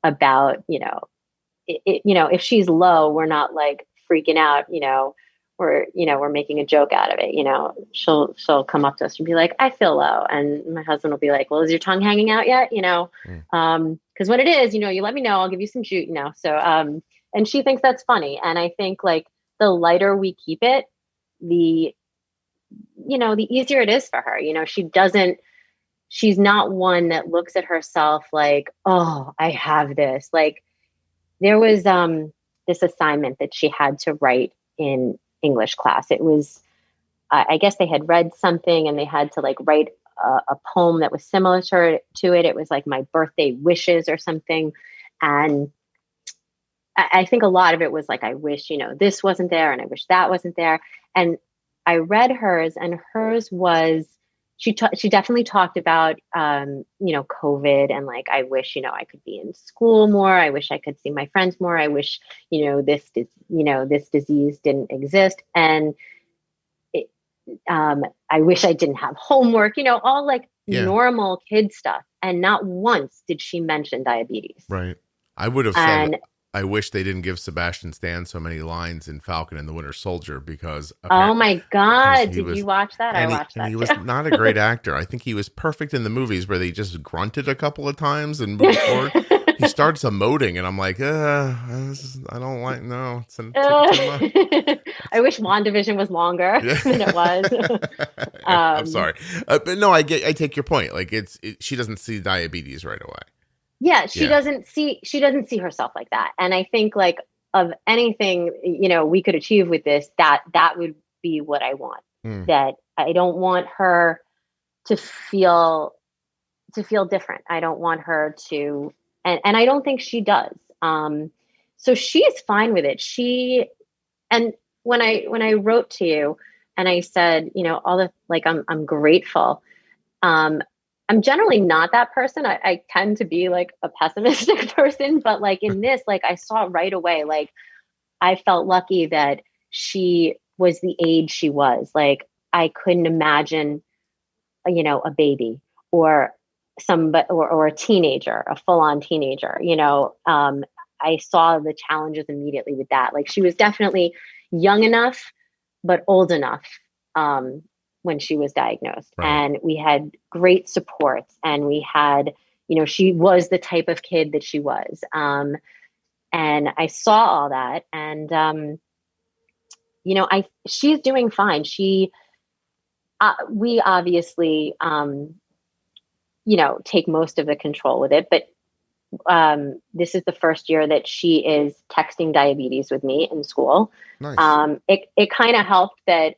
about, you know, if she's low, we're not like freaking out, we're making a joke out of it. You know, she'll come up to us and be like, I feel low. And my husband will be like, well, is your tongue hanging out yet? You know, cause when it is, you know, you let me know, I'll give you some jute, you know? So, and she thinks that's funny. And I think like the lighter we keep it, the easier it is for her. You know, she's not one that looks at herself like, oh, I have this. Like, there was this assignment that she had to write in English class. It was, I guess they had read something and they had to like write a poem that was similar to it. It was like my birthday wishes or something. And I think a lot of it was like, I wish, you know, this wasn't there and I wish that wasn't there. And I read hers, and hers was, she definitely talked about, you know, COVID and like, I wish, you know, I could be in school more. I wish I could see my friends more. I wish, you know, this disease didn't exist. And I wish I didn't have homework, you know, all like normal kid stuff. And not once did she mention diabetes. Right. I would have said, I wish they didn't give Sebastian Stan so many lines in Falcon and the Winter Soldier, because oh my God, did you watch that? I watched that. And he was not a great actor. I think he was perfect in the movies where they just grunted a couple of times and moved forward. He starts emoting and I'm like, I don't like, no, it's too much. I wish WandaVision was longer than it was. I'm sorry. But no, I take your point. Like she doesn't see diabetes right away. Yeah, she doesn't see herself like that. And I think like of anything, you know, we could achieve with this, that would be what I want. That I don't want her to feel different. I don't want her to, and I don't think she does. So she's fine with it. And when I wrote to you and I said, you know, all the, like, I'm grateful. I'm generally not that person. I tend to be like a pessimistic person, but like in this, like I saw right away, like I felt lucky that she was the age she was. Like I couldn't imagine, you know, a baby or or a teenager, a full-on teenager, you know. I saw the challenges immediately with that. Like she was definitely young enough, but old enough. When she was diagnosed, right. And we had great supports, and we had, you know, she was the type of kid that she was. And I saw all that, and, you know, she's doing fine. We obviously, you know, take most of the control with it, but, this is the first year that she is texting diabetes with me in school. Nice. It kind of helped that,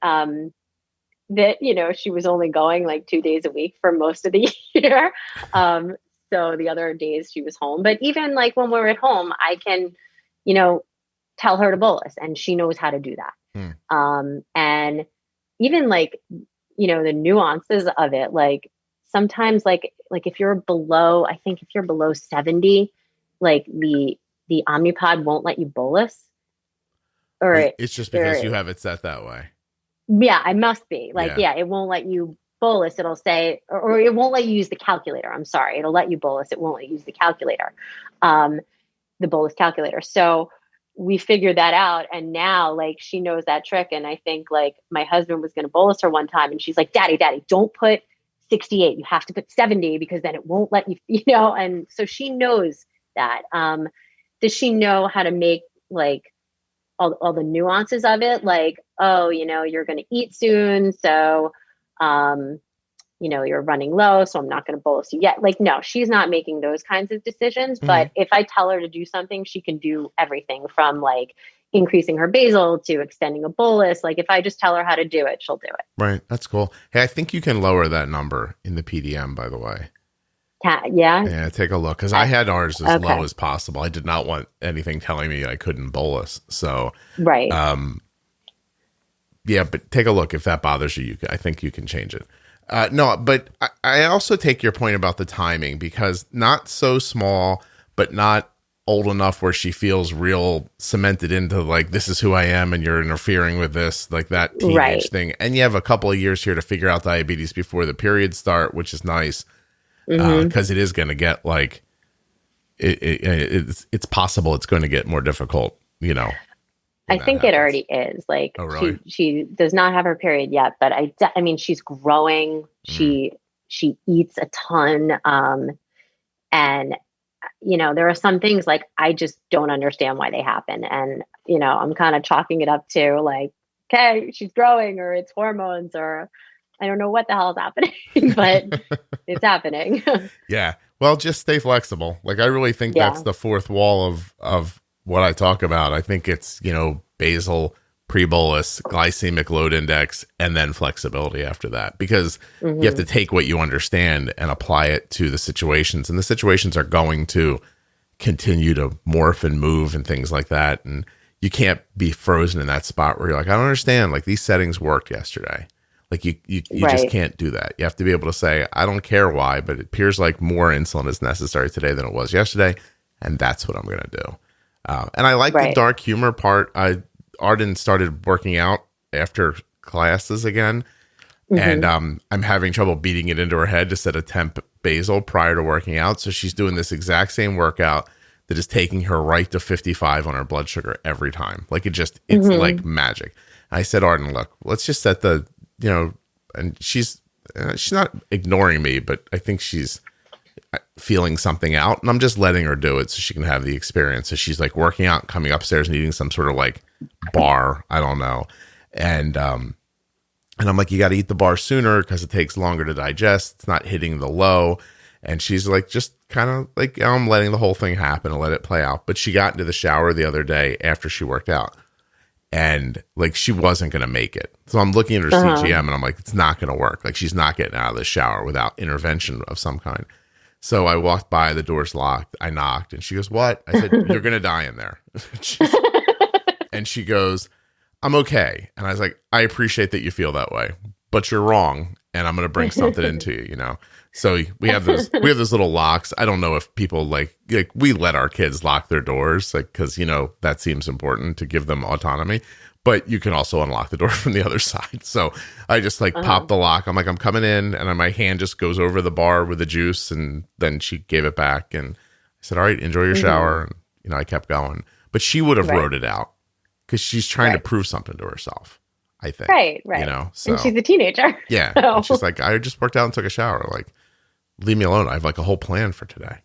that, you know, she was only going like 2 days a week for most of the year. So the other days she was home. But even like when we're at home, I can, you know, tell her to bolus, and she knows how to do that. And even like, you know, the nuances of it, like sometimes like if you're below, I think if you're below 70, like the Omnipod won't let you bolus. Or it's just because you have it set that way. Yeah, I must be like, it won't let you bolus, it'll say, or it won't let you use the calculator. I'm sorry. It'll let you bolus. It won't let you use the calculator, the bolus calculator. So we figured that out. And now like she knows that trick. And I think like my husband was going to bolus her one time and she's like, daddy, don't put 68. You have to put 70 because then it won't let you, and so she knows that. Does she know how to make like all the nuances of it? Like, oh, you're going to eat soon. So, you're running low, so I'm not going to bolus you yet. Like, no, she's not making those kinds of decisions. Mm-hmm. But if I tell her to do something, she can do everything from like increasing her basal to extending a bolus. Like if I just tell her how to do it, she'll do it. Right. That's cool. Hey, I think you can lower that number in the PDM, by the way. Yeah. Yeah. Take a look. Cause I had ours as low as possible. I did not want anything telling me I couldn't bolus. So, right. Yeah, but take a look. If that bothers you, I think you can change it. No, but I also take your point about the timing, because not so small, but not old enough where she feels real cemented into like, this is who I am and you're interfering with this, like that teenage thing. And you have a couple of years here to figure out diabetes before the periods start, which is nice, because it is going to get like, it's possible it's going to get more difficult, I think it already is. Like, oh, really? she does not have her period yet, but I mean, she's growing. She eats a ton. And, there are some things like, I just don't understand why they happen. And, I'm kind of chalking it up to like, okay, she's growing, or it's hormones, or I don't know what the hell is happening, but it's happening. Yeah. Well, just stay flexible. Like, I really think that's the fourth wall of what I talk about. I think it's, basal, pre-bolus, glycemic load index, and then flexibility after that, because you have to take what you understand and apply it to the situations, and the situations are going to continue to morph and move and things like that. And you can't be frozen in that spot where you're like, I don't understand. Like, these settings worked yesterday. Like you just can't do that. You have to be able to say, I don't care why, but it appears like more insulin is necessary today than it was yesterday. And that's what I'm going to do. And I like the dark humor part. Arden started working out after classes again. And I'm having trouble beating it into her head to set a temp basal prior to working out. So she's doing this exact same workout that is taking her right to 55 on her blood sugar every time. Like, it's like magic. I said, Arden, look, let's just set the, and she's not ignoring me, but I think she's feeling something out, and I'm just letting her do it so she can have the experience. So she's like working out, coming upstairs and eating some sort of like bar, I don't know. And I'm like, you got to eat the bar sooner because it takes longer to digest. It's not hitting the low. And she's like, just kind of like, I'm letting the whole thing happen and let it play out. But she got into the shower the other day after she worked out, and like, she wasn't going to make it. So I'm looking at her CGM and I'm like, it's not going to work. Like, she's not getting out of the shower without intervention of some kind. So I walked by, the door's locked. I knocked and she goes, what? I said, you're going to die in there. And she goes, I'm okay. And I was like, I appreciate that you feel that way, but you're wrong. And I'm going to bring something into you, So we have those little locks. I don't know if people like we let our kids lock their doors, like, cause that seems important to give them autonomy, but you can also unlock the door from the other side. So I just like pop the lock. I'm like, I'm coming in, and my hand just goes over the bar with the juice. And then she gave it back, and I said, all right, enjoy your shower. And, I kept going, but she would have wrote it out because she's trying to prove something to herself, I think. Right. So, and she's a teenager. Yeah. So. And she's like, I just worked out and took a shower. Like, leave me alone. I have like a whole plan for today.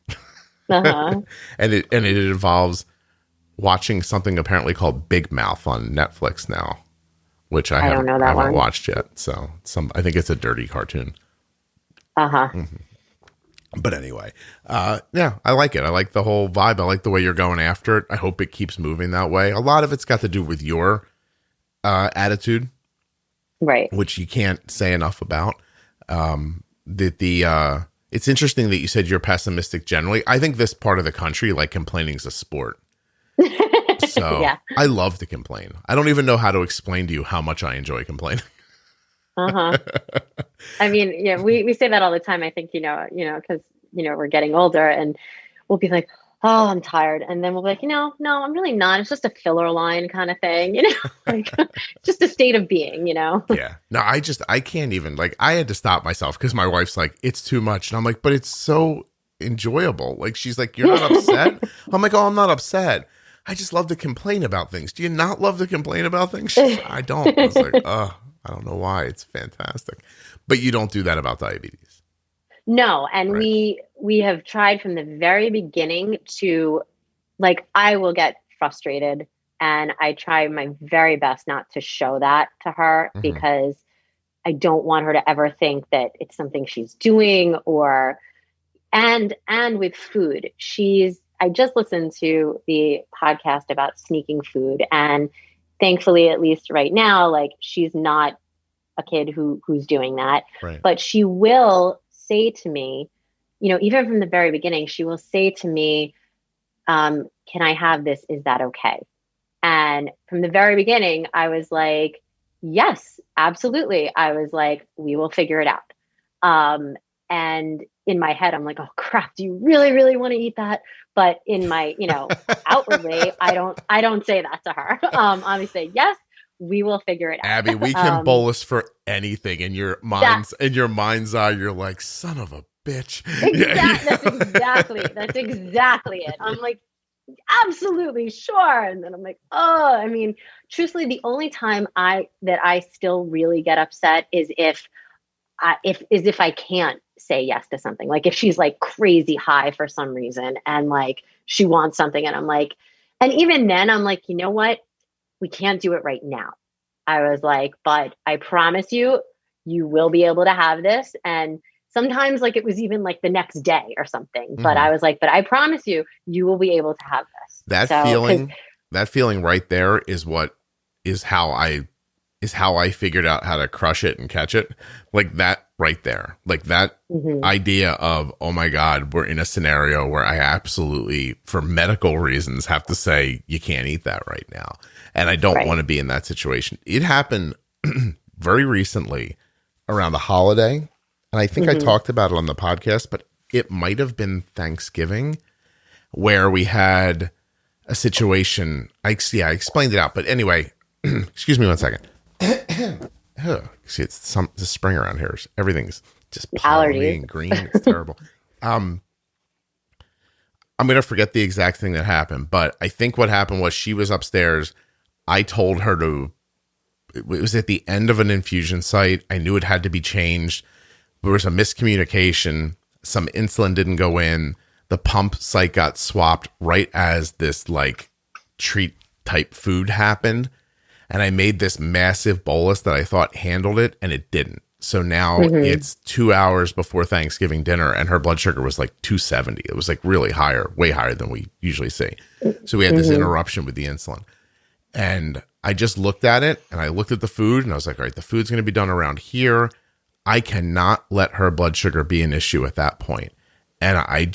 And it involves watching something apparently called Big Mouth on Netflix now, which I haven't watched yet. So I think it's a dirty cartoon. But anyway, yeah, I like it. I like the whole vibe. I like the way you're going after it. I hope it keeps moving that way. A lot of it's got to do with your attitude, right? Which you can't say enough about. It's interesting that you said you're pessimistic generally. I think this part of the country, like, complaining is a sport. So I love to complain. I don't even know how to explain to you how much I enjoy complaining. I mean, yeah, we say that all the time. I think, because, we're getting older, and we'll be like, oh, I'm tired. And then we'll be like, no, I'm really not. It's just a filler line kind of thing, like just a state of being, Yeah. No, I can't even, like, I had to stop myself because my wife's like, it's too much. And I'm like, but it's so enjoyable. Like, she's like, you're not upset? I'm like, oh, I'm not upset. I just love to complain about things. Do you not love to complain about things? She's like, I don't. I was like, oh, I don't know why. It's fantastic. But you don't do that about diabetes. No. And right. we have tried from the very beginning to, like, I will get frustrated and I try my very best not to show that to her Mm-hmm. because I don't want her to ever think that it's something she's doing and with food. I just listened to the podcast about sneaking food, and thankfully, at least right now, like, she's not a kid who's doing that, Right. but she will say to me, even from the very beginning, she will say to me, can I have this? Is that okay? And from the very beginning, I was like, yes, absolutely. I was like, we will figure it out. And in my head, I'm like, oh crap, do you really, really want to eat that? But in my, outwardly, I don't say that to her. I say, yes, we will figure it out. Abby, we can bolus for anything. In your mind's eye, you're like, son of a bitch. That's exactly it. I'm like, absolutely sure. And then I'm like, oh, I mean, truthfully, the only time I still really get upset is if I can't say yes to something. Like if she's like crazy high for some reason and like she wants something and I'm like, and even then I'm like, you know what? We can't do it right now. I was like, but I promise you, you will be able to have this. And sometimes like it was even like the next day or something, Mm-hmm. but I was like, but I promise you, you will be able to have this. That feeling right there is how I figured out how to crush it and catch it. Like that right there, like that idea of, oh my God, we're in a scenario where I absolutely, for medical reasons, have to say, you can't eat that right now. And I don't want to be in that situation. It happened very recently around the holiday. And I think I talked about it on the podcast, but it might have been Thanksgiving where we had a situation. I explained it out. But anyway, excuse me one second. See, it's the spring around here. Everything's just powdery and green. It's terrible. I'm going to forget the exact thing that happened, but I think what happened was she was upstairs. I told her it was at the end of an infusion site. I knew it had to be changed. There was a miscommunication. Some insulin didn't go in. The pump site got swapped right as this like treat type food happened. And I made this massive bolus that I thought handled it, and it didn't. So now it's 2 hours before Thanksgiving dinner, and her blood sugar was like 270. It was like really higher, way higher than we usually see. So we had this interruption with the insulin. And I just looked at it, and I looked at the food, and I was like, all right, the food's going to be done around here. I cannot let her blood sugar be an issue at that point. And I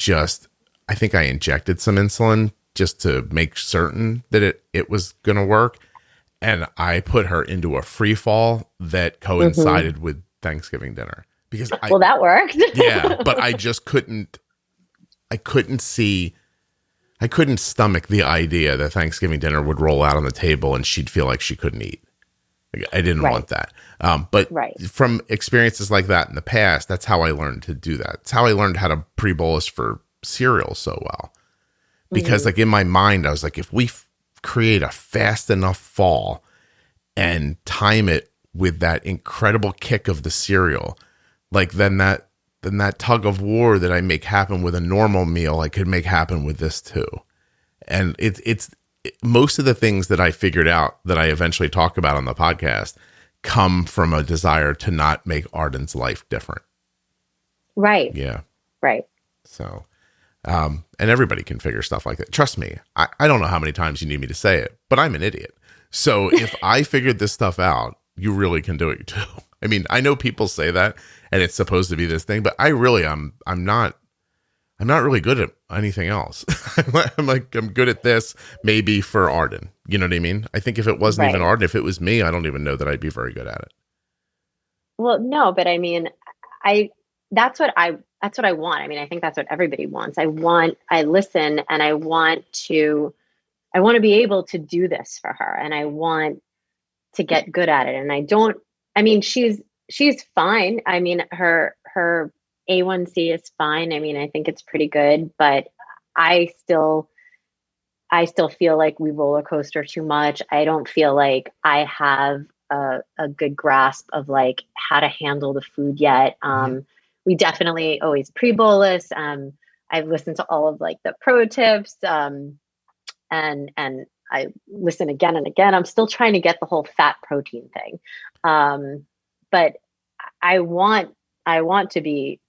think I injected some insulin just to make certain that it was going to work. And I put her into a free fall that coincided with Thanksgiving dinner because that worked. Yeah, but I just couldn't stomach the idea that Thanksgiving dinner would roll out on the table and she'd feel like she couldn't eat. Like, I didn't want that. But from experiences like that in the past, that's how I learned to do that. It's how I learned how to pre-bolus for cereal so well. Because like in my mind, I was like, if we create a fast enough fall and time it with that incredible kick of the cereal, like then that tug of war that I make happen with a normal meal, I could make happen with this too. And it's most of the things that I figured out that I eventually talk about on the podcast come from a desire to not make Arden's life different. Right. Yeah. Right. So, and everybody can figure stuff like that. Trust me. I don't know how many times you need me to say it, but I'm an idiot. So if I figured this stuff out, you really can do it too. I mean, I know people say that and it's supposed to be this thing, but I'm not really good at anything else. I'm good at this maybe for Arden. You know what I mean? I think if it wasn't even Arden, if it was me, I don't even know that I'd be very good at it. Well, no, but I mean, that's what I that's what I want. I mean, I think that's what everybody wants. I listen, and I want to be able to do this for her, and I want to get good at it. And I mean, she's fine. I mean, her A1C is fine. I mean, I think it's pretty good, but I still feel like we roller coaster too much. I don't feel like I have a good grasp of like how to handle the food yet. We definitely always pre-bolus. I've listened to all of like the pro tips, and I listen again and again. I'm still trying to get the whole fat protein thing. But I want to be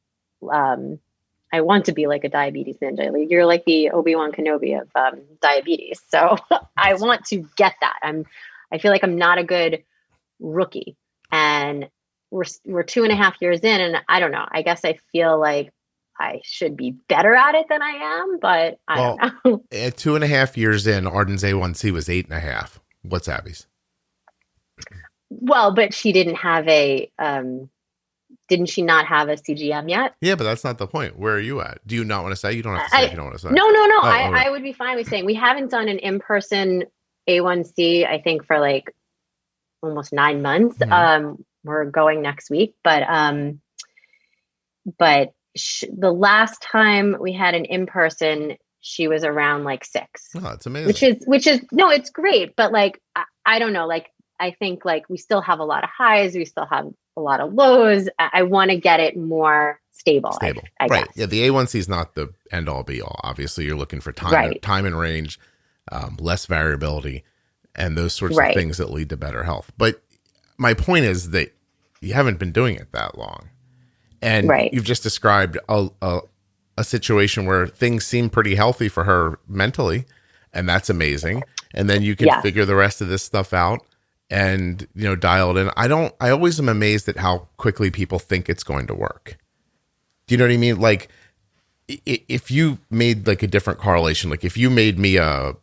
like a diabetes ninja. Like, you're like the Obi-Wan Kenobi of diabetes. So I want to get that. I feel like I'm not a good rookie, and we're 2.5 years in, and I don't know. I guess I feel like I should be better at it than I am, but I don't know. At 2.5 years in, Arden's A1C was 8.5. What's Abby's? Well, but she didn't have didn't she not have a CGM yet? Yeah, but that's not the point. Where are you at? Do you not want to say? You don't have to say if you don't want to say. No. Oh, I would be fine with saying we haven't done an in-person A1C, I think, for like almost 9 months. Mm-hmm. We're going next week, but the last time we had an in-person, she was around like 6. Oh, that's amazing. Which is no, it's great, but like I don't know, like I think like we still have a lot of highs, we still have a lot of lows. I want to get it more stable. I right. guess. Yeah, the A1C is not the end all be all. Obviously, you're looking for time, right. time and range, less variability, and those sorts of things that lead to better health. But my point is that you haven't been doing it that long. And you've just described a situation where things seem pretty healthy for her mentally, and that's amazing. And then you can figure the rest of this stuff out and, you know, dial it in. I always am amazed at how quickly people think it's going to work. Do you know what I mean? Like, if you made like a different correlation, like if you made me a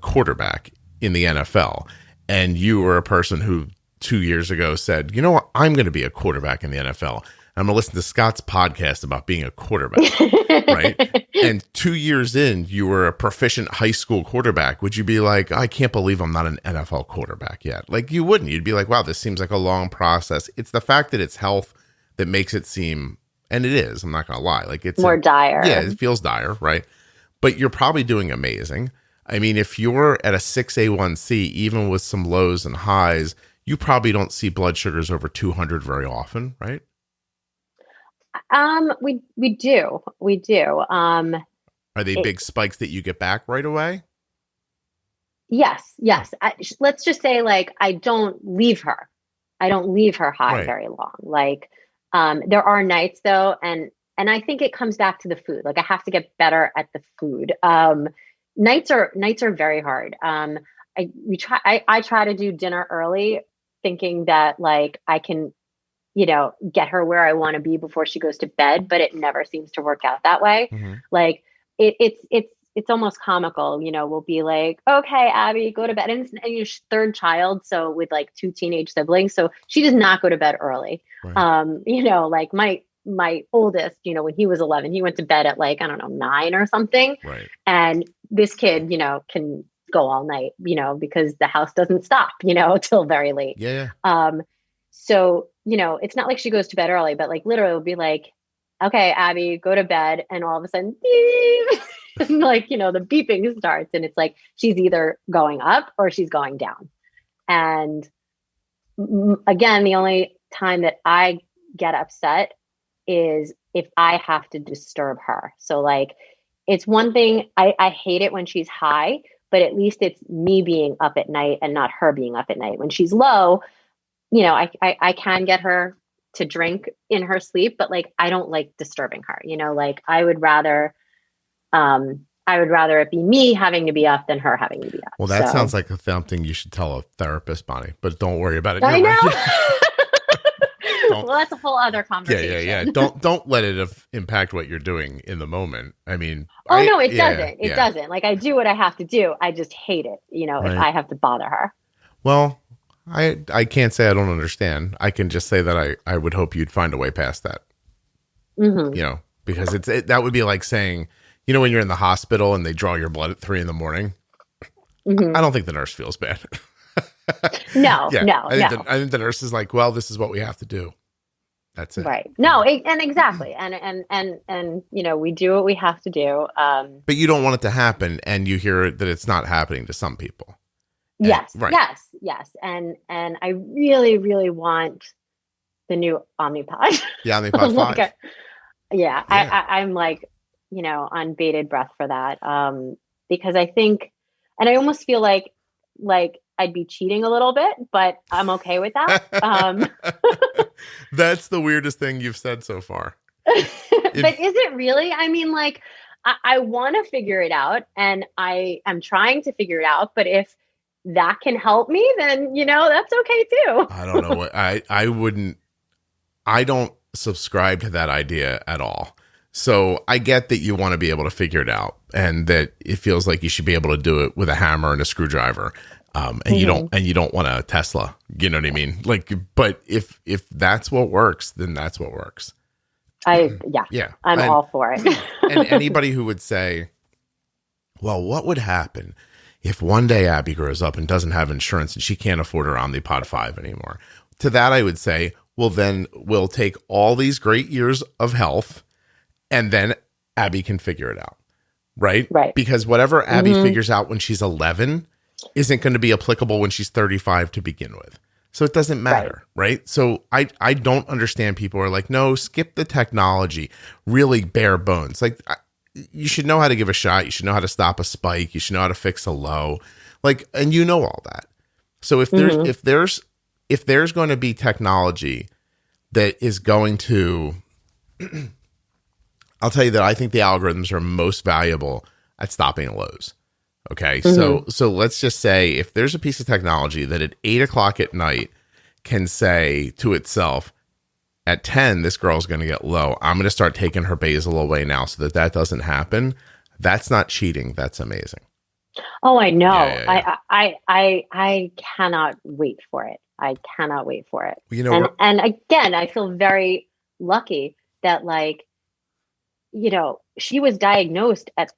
quarterback in the NFL, and you were a person who 2 years ago said, you know what, I'm going to be a quarterback in the NFL. I'm going to listen to Scott's podcast about being a quarterback, right? And 2 years in, you were a proficient high school quarterback. Would you be like, I can't believe I'm not an NFL quarterback yet? Like, you wouldn't. You'd be like, wow, this seems like a long process. It's the fact that it's health that makes it seem, and it is, I'm not going to lie. Like, it's more dire. Yeah, it feels dire, right? But you're probably doing amazing. I mean, if you're at a 6A1C, even with some lows and highs, you probably don't see blood sugars over 200 very often, right? We do. Are they big spikes that you get back right away? Yes. Let's just say, like, I don't leave her high very long. Like, there are nights though, and I think it comes back to the food. Like, I have to get better at the food. Nights are very hard. I try to do dinner early, thinking that like I can, you know, get her where I want to be before she goes to bed, but it never seems to work out that way. Mm-hmm. Like it's almost comical, you know, we'll be like, okay, Abby, go to bed. And you're third child. So with like 2 teenage siblings. So she does not go to bed early. Right. You know, like my oldest, you know, when he was 11, he went to bed at like, I don't know, 9 or something. Right. And this kid, you know, can go all night, you know, because the house doesn't stop, you know, till very late. Yeah. So, you know, it's not like she goes to bed early, but like literally it'll be like, okay, Abby, go to bed. And all of a sudden, beep, and like, you know, the beeping starts, and it's like, she's either going up or she's going down. And again, the only time that I get upset is if I have to disturb her. So like, it's one thing, I hate it when she's high, but at least it's me being up at night and not her being up at night. When she's low, you know, I can get her to drink in her sleep, but like, I don't like disturbing her, you know, like I would rather it be me having to be up than her having to be up. Well, that sounds like something you should tell a therapist, Bonnie, but don't worry about it. I know. Well, that's a whole other conversation. Yeah. Don't let it impact what you're doing in the moment. I mean, no, it doesn't. It doesn't. Like, I do what I have to do. I just hate it, you know, if I have to bother her. Well, I can't say I don't understand. I can just say that I would hope you'd find a way past that. Hmm. Because that would be like saying, when you're in the hospital and they draw your blood at 3 a.m. Hmm. I don't think the nurse feels bad. No, Yeah. no, no. I think the nurse is like, well, this is what we have to do. That's it. Right. No, and exactly. And we do what we have to do. But you don't want it to happen, and you hear that it's not happening to some people. Yes, Right. yes. And I really, really want the new Omnipod. The Omnipod 5. Yeah. I'm like, on bated breath for that. Because I think, and I almost feel like I'd be cheating a little bit, but I'm okay with that. That's the weirdest thing you've said so far. But is it really? I mean, like, I want to figure it out, and I am trying to figure it out. But if that can help me, then that's okay too. I don't know what I wouldn't. I don't subscribe to that idea at all. So I get that you want to be able to figure it out, and that it feels like you should be able to do it with a hammer and a screwdriver. And you don't want a Tesla, you know what I mean? Like, but if that's what works, then that's what works. I'm all for it. And anybody who would say, well, what would happen if one day Abby grows up and doesn't have insurance and she can't afford her Omnipod 5 anymore? To that, I would say, well, then we'll take all these great years of health, and then Abby can figure it out. Right. Because whatever Abby figures out when she's 11 isn't going to be applicable when she's 35 to begin with. So it doesn't matter, right? So I don't understand people who are like, no, skip the technology, really bare bones. Like, you should know how to give a shot. You should know how to stop a spike. You should know how to fix a low, like, and all that. So if there's going to be technology that is going to, I'll tell you that I think the algorithms are most valuable at stopping lows. Okay, so let's just say if there's a piece of technology that at 8:00 at night can say to itself, at 10, this girl's going to get low. I'm going to start taking her basal away now so that doesn't happen. That's not cheating. That's amazing. Oh, I know. Yeah. I cannot wait for it. I cannot wait for it. And again, I feel very lucky that, like, she was diagnosed at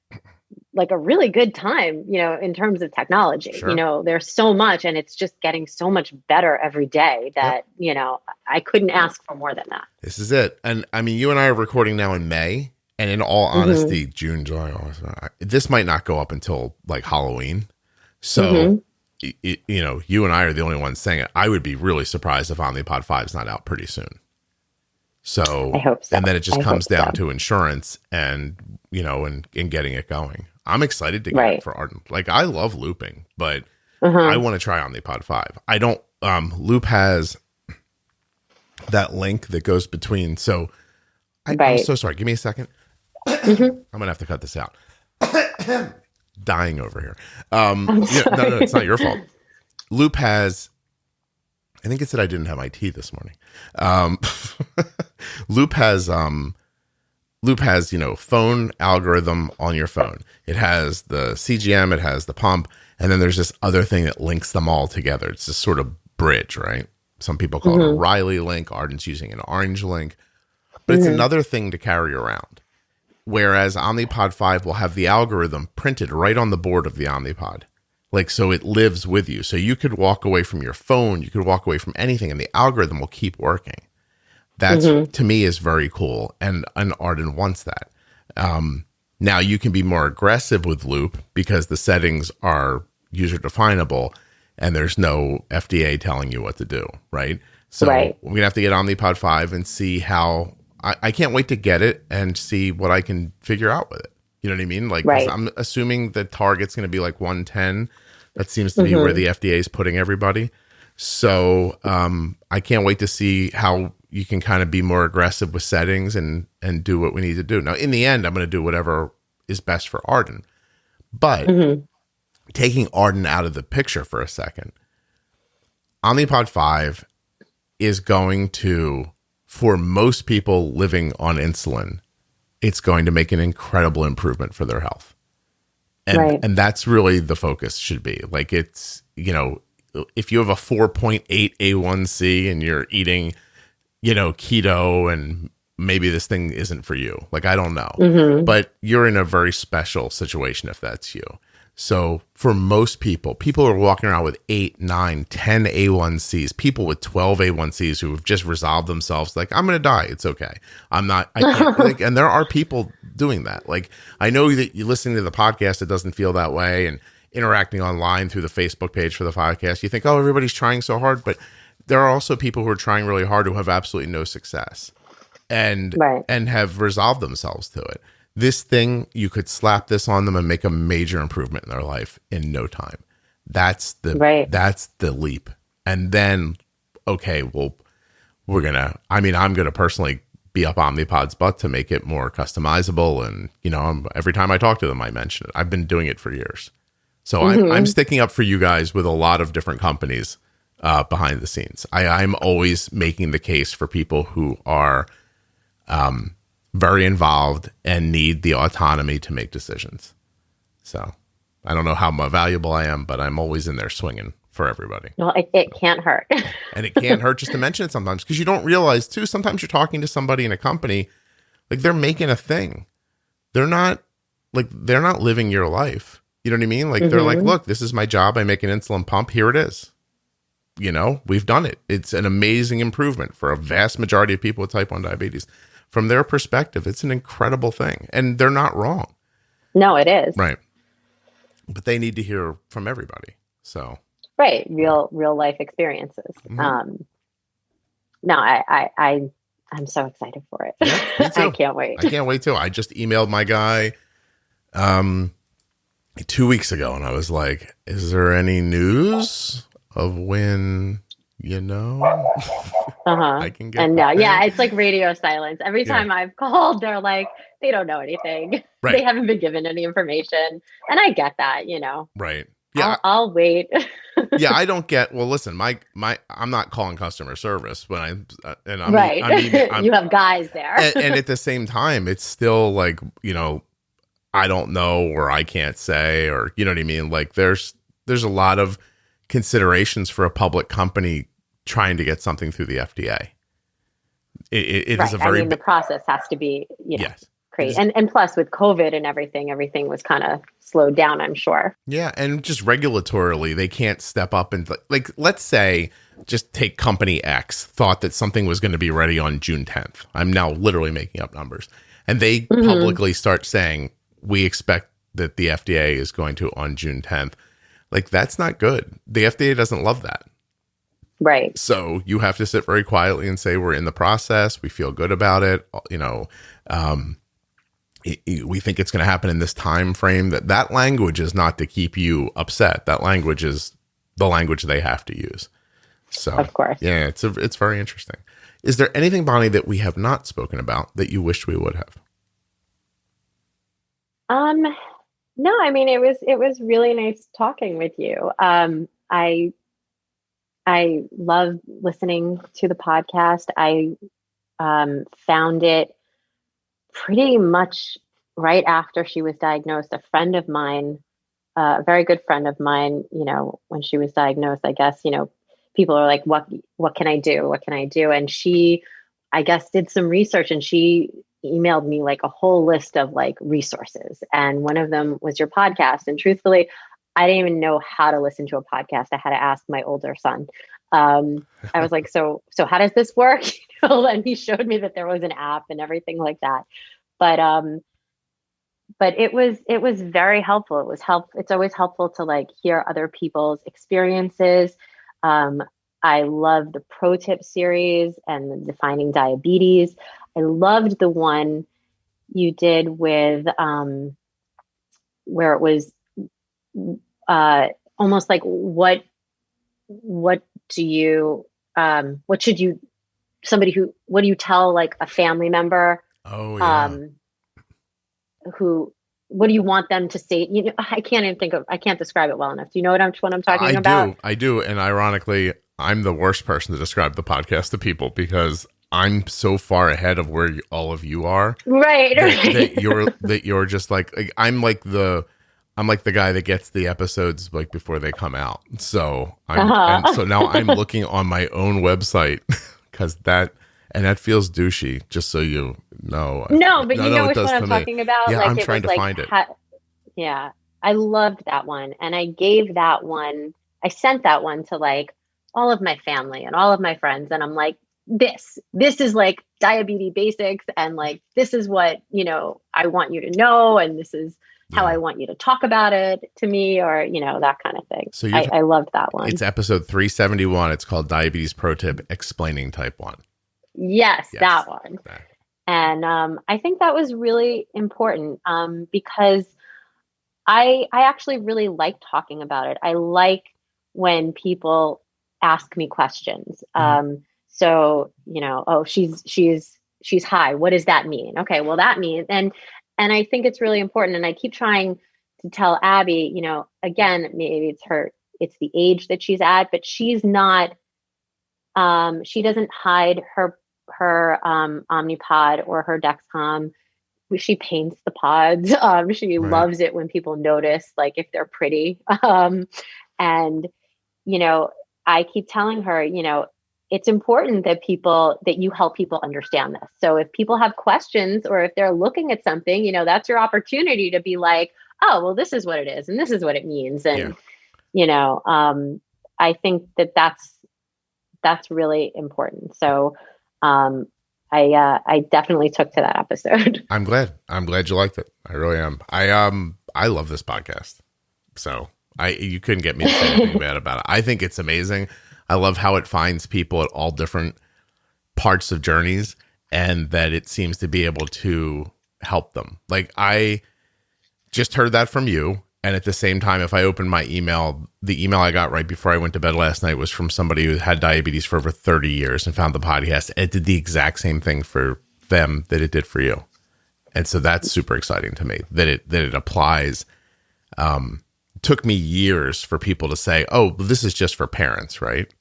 like a really good time, in terms of technology. Sure. There's so much, and it's just getting so much better every day that, I couldn't ask for more than that. This is it. And I mean, you and I are recording now in May, and in all honesty, June, July, August, this might not go up until like Halloween. So, you and I are the only ones saying it. I would be really surprised if Omnipod 5 is not out pretty soon. So, I hope so. And then it just comes down to insurance and, and getting it going. I'm excited to get it for Arden. Like, I love looping, but I want to try Omnipod 5. I don't, Loop has that link that goes between. So I'm so sorry. Give me a second. I'm going to have to cut this out. Dying over here. No, it's not your fault. Loop has, I think it said I didn't have my tea this morning. Loop has, phone algorithm on your phone. It has the CGM, it has the pump, and then there's this other thing that links them all together. It's this sort of bridge, right? Some people call it a Riley link. Arden's using an orange link. But it's another thing to carry around. Whereas Omnipod 5 will have the algorithm printed right on the board of the Omnipod. Like, so it lives with you. So you could walk away from your phone, you could walk away from anything, and the algorithm will keep working. That's, to me, is very cool. And Arden wants that. Now, you can be more aggressive with Loop because the settings are user definable and there's no FDA telling you what to do, right? So we're going to have to get Omnipod 5 and see how, I can't wait to get it and see what I can figure out with it. You know what I mean? Like, 'cause I'm assuming the target's going to be like 110. That seems to be where the FDA is putting everybody. So I can't wait to see how you can kind of be more aggressive with settings and do what we need to do. Now, in the end, I'm going to do whatever is best for Arden. But taking Arden out of the picture for a second, Omnipod 5 is going to, for most people living on insulin, it's going to make an incredible improvement for their health. And that's really the focus should be. Like, it's, if you have a 4.8 A1C and you're eating, keto and maybe this thing isn't for you. Like, I don't know. But you're in a very special situation if that's you. So for most people are walking around with 8, 9, 10 A1Cs, people with 12 A1Cs who have just resolved themselves, like, I'm going to die. It's okay. I can't. Like, and there are people doing that. Like, I know that you listening to the podcast, it doesn't feel that way. And interacting online through the Facebook page for the podcast, you think, oh, everybody's trying so hard. But there are also people who are trying really hard who have absolutely no success and have resolved themselves to it. This thing, you could slap this on them and make a major improvement in their life in no time. That's the leap. And then, okay, well, I'm going to personally be up Omnipod's butt to make it more customizable. And, every time I talk to them, I mention it. I've been doing it for years. So I'm sticking up for you guys with a lot of different companies behind the scenes. I'm always making the case for people who are very involved and need the autonomy to make decisions. So I don't know how valuable I am, but I'm always in there swinging for everybody. Well, it can't hurt. And it can't hurt just to mention it sometimes, because you don't realize too, sometimes you're talking to somebody in a company, like they're making a thing. They're not living your life. You know what I mean? Like they're like, look, this is my job. I make an insulin pump. Here it is. We've done it. It's an amazing improvement for a vast majority of people with type 1 diabetes. From their perspective, it's an incredible thing. And they're not wrong. No, it is. Right. But they need to hear from everybody. So. Right. Real life experiences. No, I'm so excited for it. Yeah, me too. I can't wait. I can't wait too. I just emailed my guy 2 weeks ago and I was like, is there any news of when, I can get it's like radio silence. Every time I've called, they're like, they don't know anything. Right. They haven't been given any information. And I get that, Right. Yeah. I'll wait. Yeah, I don't get. Well, listen, my I'm not calling customer service when I'm right. You have guys there, and at the same time, it's still like I don't know or I can't say or you know what I mean. Like there's a lot of considerations for a public company trying to get something through the FDA. It right. is a very the process has to be yes. Crazy. And plus with COVID and everything was kind of slowed down, I'm sure. Yeah. And just regulatorily, they can't step up and like, let's say, just take company X thought that something was going to be ready on June 10th. I'm now literally making up numbers. And they publicly start saying, we expect that the FDA is going to on June 10th. Like, that's not good. The FDA doesn't love that. Right. So you have to sit very quietly and say, we're in the process. We feel good about it. We think it's going to happen in this time frame. That language is not to keep you upset. That language is the language they have to use. So, of course, yeah, it's very interesting. Is there anything, Bonnie, that we have not spoken about that you wish we would have? No, I mean, it was really nice talking with you. I love listening to the podcast. I found it pretty much right after she was diagnosed. A friend of mine, a very good friend of mine, when she was diagnosed, I guess, people are like, what can I do? What can I do? And she, I guess, did some research and she emailed me like a whole list of like resources. And one of them was your podcast. And truthfully, I didn't even know how to listen to a podcast. I had to ask my older son. I was like, so how does this work? And he showed me that there was an app and everything like that. But it was very helpful. It's always helpful to like hear other people's experiences. I love the pro tip series and the defining diabetes. I loved the one you did with, where it was, almost like what do you tell like a family member? Oh, yeah. What do you want them to say? I can't describe it well enough. Do you know what I'm talking about? I do. And ironically, I'm the worst person to describe the podcast to people because I'm so far ahead of where all of you are. Right. That you're just like I'm like the guy that gets the episodes like before they come out. So and so now I'm looking on my own website because that feels douchey. Just so you No. No, but No, you no, know it which does one I'm to me. talking about? Yeah, Like I'm it trying was to like, find it. yeah, I loved that one. And I gave that one, I sent that one to like all of my family and all of my friends. And I'm like, this is like diabetes basics. And like, this is what, you know, I want you to know. And this is how I want you to talk about it to me, or, you know, that kind of thing. So I loved that one. It's episode 371. It's called Diabetes Pro Tip Explaining Type 1. Yes, that one. That. And I think that was really important because I actually really like talking about it. I like when people ask me questions. So, you know, oh, she's high. What does that mean? Okay, well, that means, and I think it's really important. And I keep trying to tell Abby, you know, again, maybe it's the age that she's at, but she's not, she doesn't hide her Omnipod or her Dexcom. She paints the pods. She loves it when people notice, like if they're pretty. And, you know, I keep telling her, you know, it's important that you help people understand this. So if people have questions or if they're looking at something, you know, that's your opportunity to be like, oh, well, this is what it is. And this is what it means. And, you know, I think that's really important. So, I definitely took to that episode. I'm glad you liked it. I really am. I love this podcast. So you couldn't get me to say anything bad about it. I think it's amazing. I love how it finds people at all different parts of journeys, and that it seems to be able to help them. Like, I just heard that from you. And at the same time, if I open my email, the email I got right before I went to bed last night was from somebody who had diabetes for over 30 years and found the podcast. And it did the exact same thing for them that it did for you. And so that's super exciting to me that it applies. Took me years for people to say, oh, this is just for parents, right?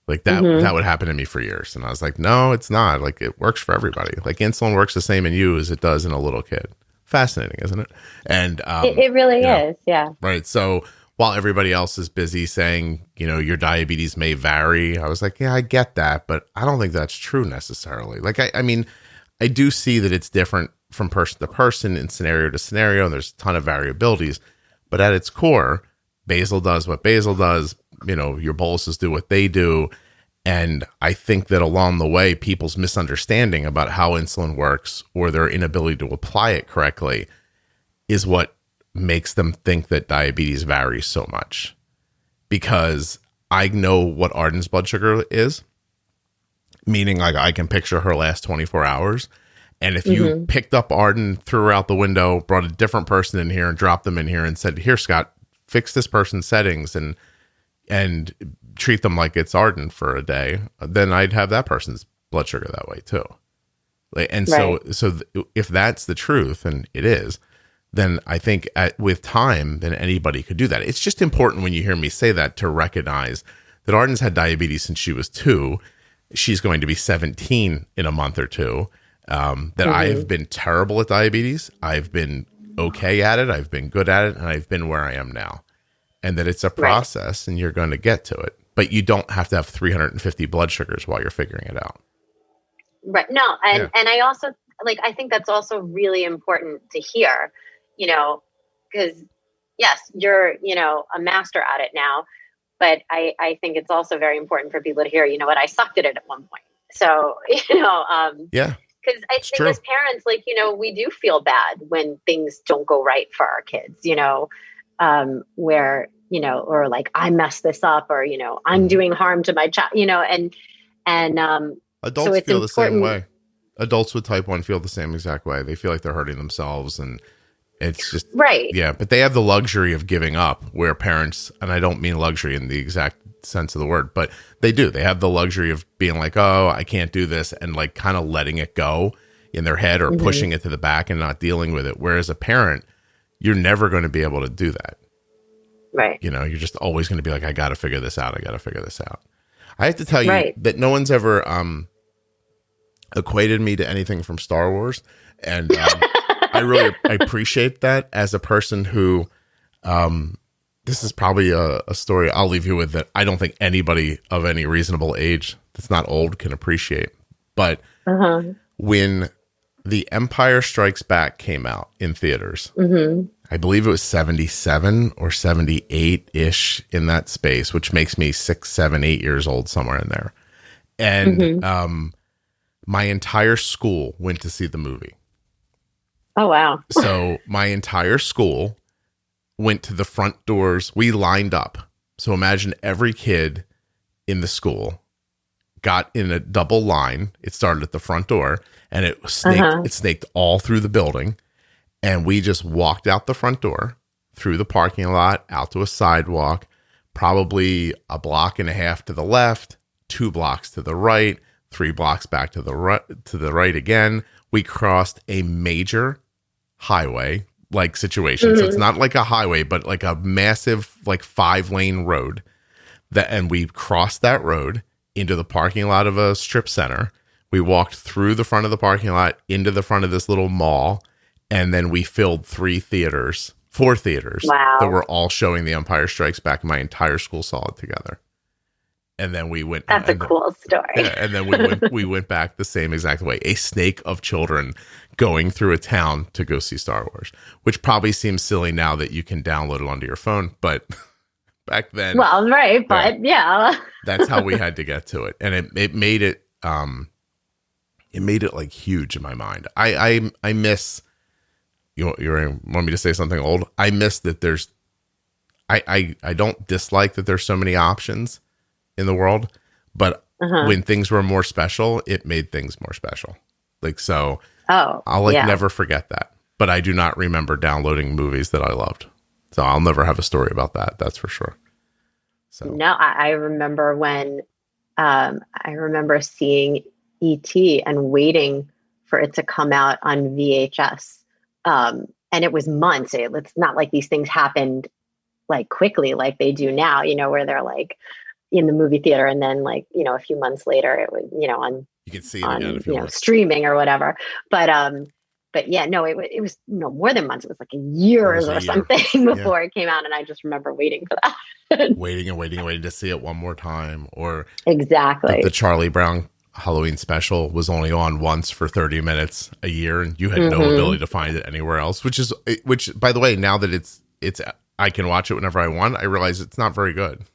Like that would happen to me for years. And I was like, no, it's not. Like, it works for everybody. Like, insulin works the same in you as it does in a little kid. Fascinating, isn't it? And it really is. Yeah. Right. So while everybody else is busy saying, you know, your diabetes may vary, I was like, yeah, I get that, but I don't think that's true necessarily. Like, I mean, I do see that it's different from person to person and scenario to scenario, and there's a ton of variabilities. But at its core, basal does what basal does. You know, your boluses do what they do. And I think that along the way, people's misunderstanding about how insulin works or their inability to apply it correctly is what makes them think that diabetes varies so much. Because I know what Arden's blood sugar is, meaning like I can picture her last 24 hours. And if you picked up Arden, threw her out the window, brought a different person in here and dropped them in here and said, here, Scott, fix this person's settings and treat them like it's Arden for a day, then I'd have that person's blood sugar that way too. And so if that's the truth, and it is, then I think with time, then anybody could do that. It's just important when you hear me say that to recognize that Arden's had diabetes since she was 2. She's going to be 17 in a month or two. That I've been terrible at diabetes. I've been okay at it. I've been good at it. And I've been where I am now. And that it's a process and you're going to get to it. But you don't have to have 350 blood sugars while you're figuring it out. Right. No. And I also, like, I think that's also really important to hear, you know, because yes, you're, you know, a master at it now. But I think it's also very important for people to hear, you know what, I sucked at it at one point. So, you know, because I think as parents, like, you know, we do feel bad when things don't go right for our kids, you know, where, you know, or like I messed this up, or, you know, I'm doing harm to my child, you know, and adults so it's feel important. the same way. Adults with type 1 feel the same exact way. They feel like they're hurting themselves, and it's just yeah. But they have the luxury of giving up, where parents, and I don't mean luxury in the exact sense of the word, but they do. They have the luxury of being like, oh, I can't do this, and like kind of letting it go in their head or pushing it to the back and not dealing with it. Whereas a parent, you're never going to be able to do that. Right. You know, you're just always going to be like, I got to figure this out. I have to tell you that no one's ever equated me to anything from Star Wars. And I appreciate that as a person who, this is probably a story I'll leave you with that I don't think anybody of any reasonable age that's not old can appreciate. But when The Empire Strikes Back came out in theaters. Mm-hmm. I believe it was 77 or 78-ish in that space, which makes me 6, 7, 8 years old, somewhere in there. And my entire school went to see the movie. Oh, wow. So my entire school went to the front doors. We lined up. So imagine every kid in the school got in a double line. It started at the front door, and it snaked all through the building. And we just walked out the front door, through the parking lot, out to a sidewalk, probably a block and a half to the left, 2 blocks to the right, 3 blocks back to the right again. We crossed a major highway like situation. So it's not like a highway, but like a massive, like 5-lane road. And we crossed that road into the parking lot of a strip center. We walked through the front of the parking lot into the front of this little mall. And then we filled 4 theaters that were all showing The Empire Strikes Back. My entire school saw it together. And then we went. That's a cool story. Yeah, and then we went back the same exact way. A snake of children going through a town to go see Star Wars, which probably seems silly now that you can download it onto your phone, but back then. Well, right, but yeah. That's how we had to get to it, and it made it. It made it like huge in my mind. I miss. You want me to say something old? I miss that there's. I don't dislike that there's so many options in the world, but when things were more special, it made things more special. Like, so I'll never forget that, but I do not remember downloading movies that I loved. So I'll never have a story about that. That's for sure. So no, I remember when, I remember seeing E.T. and waiting for it to come out on VHS. And it was months. It's not like these things happened like quickly, like they do now, where they're like, in the movie theater, and then like, a few months later it was, on, you can see it again if you want. Streaming or whatever. But yeah, no, it was more than months. It was like a year or something before it came out. And I just remember waiting for that. waiting to see it one more time. Or exactly. The Charlie Brown Halloween special was only on once for 30 minutes a year, and you had no ability to find it anywhere else, which by the way, now that it's I can watch it whenever I want, I realize it's not very good.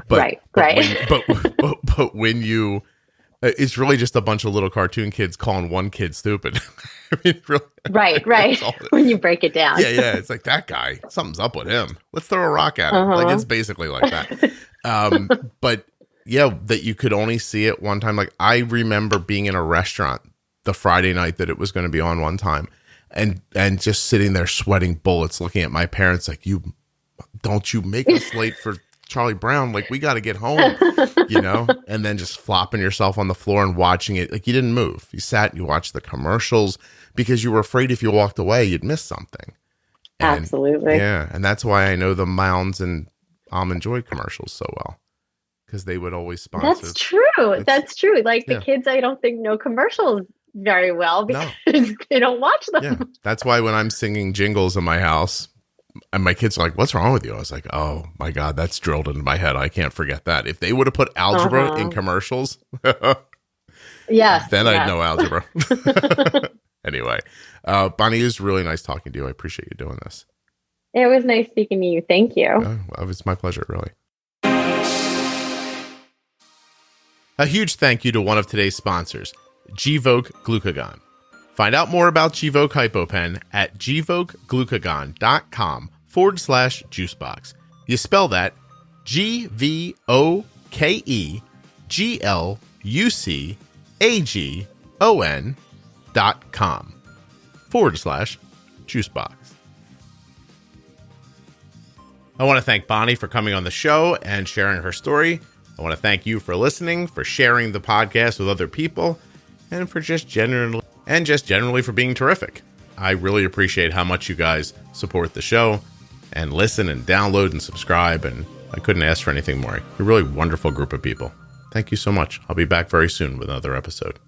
But, right. But when you, it's really just a bunch of little cartoon kids calling one kid stupid. I mean, really, right. When you break it down. Yeah. It's like, that guy, something's up with him. Let's throw a rock at him. Like, it's basically like that. But yeah, that you could only see it one time. Like, I remember being in a restaurant the Friday night that it was going to be on one time, and just sitting there sweating bullets, looking at my parents like, don't you make us late for Charlie Brown, like, we got to get home, and then just flopping yourself on the floor and watching it. Like, you didn't move. You sat and you watched the commercials because you were afraid if you walked away, you'd miss something. And, absolutely. Yeah. And that's why I know the Mounds and Almond Joy commercials so well, because they would always sponsor. That's true. That's true. Like, the kids, I don't think, know commercials very well because they don't watch them. Yeah. That's why when I'm singing jingles in my house, and my kids are like, "What's wrong with you?" I was like, "Oh my God, that's drilled into my head. I can't forget that." If they would have put algebra in commercials, then I'd know algebra. Anyway, Bonnie, it was really nice talking to you. I appreciate you doing this. It was nice speaking to you. Thank you. Well, it's my pleasure, really. A huge thank you to one of today's sponsors, Gvoke Glucagon. Find out more about Gvoke HypoPen at gvokeglucagon.com/juicebox. You spell that GVOKEGLUCAGON.com/juicebox. I want to thank Bonnie for coming on the show and sharing her story. I want to thank you for listening, for sharing the podcast with other people, and for just generally for being terrific. I really appreciate how much you guys support the show and listen and download and subscribe, and I couldn't ask for anything more. You're a really wonderful group of people. Thank you so much. I'll be back very soon with another episode.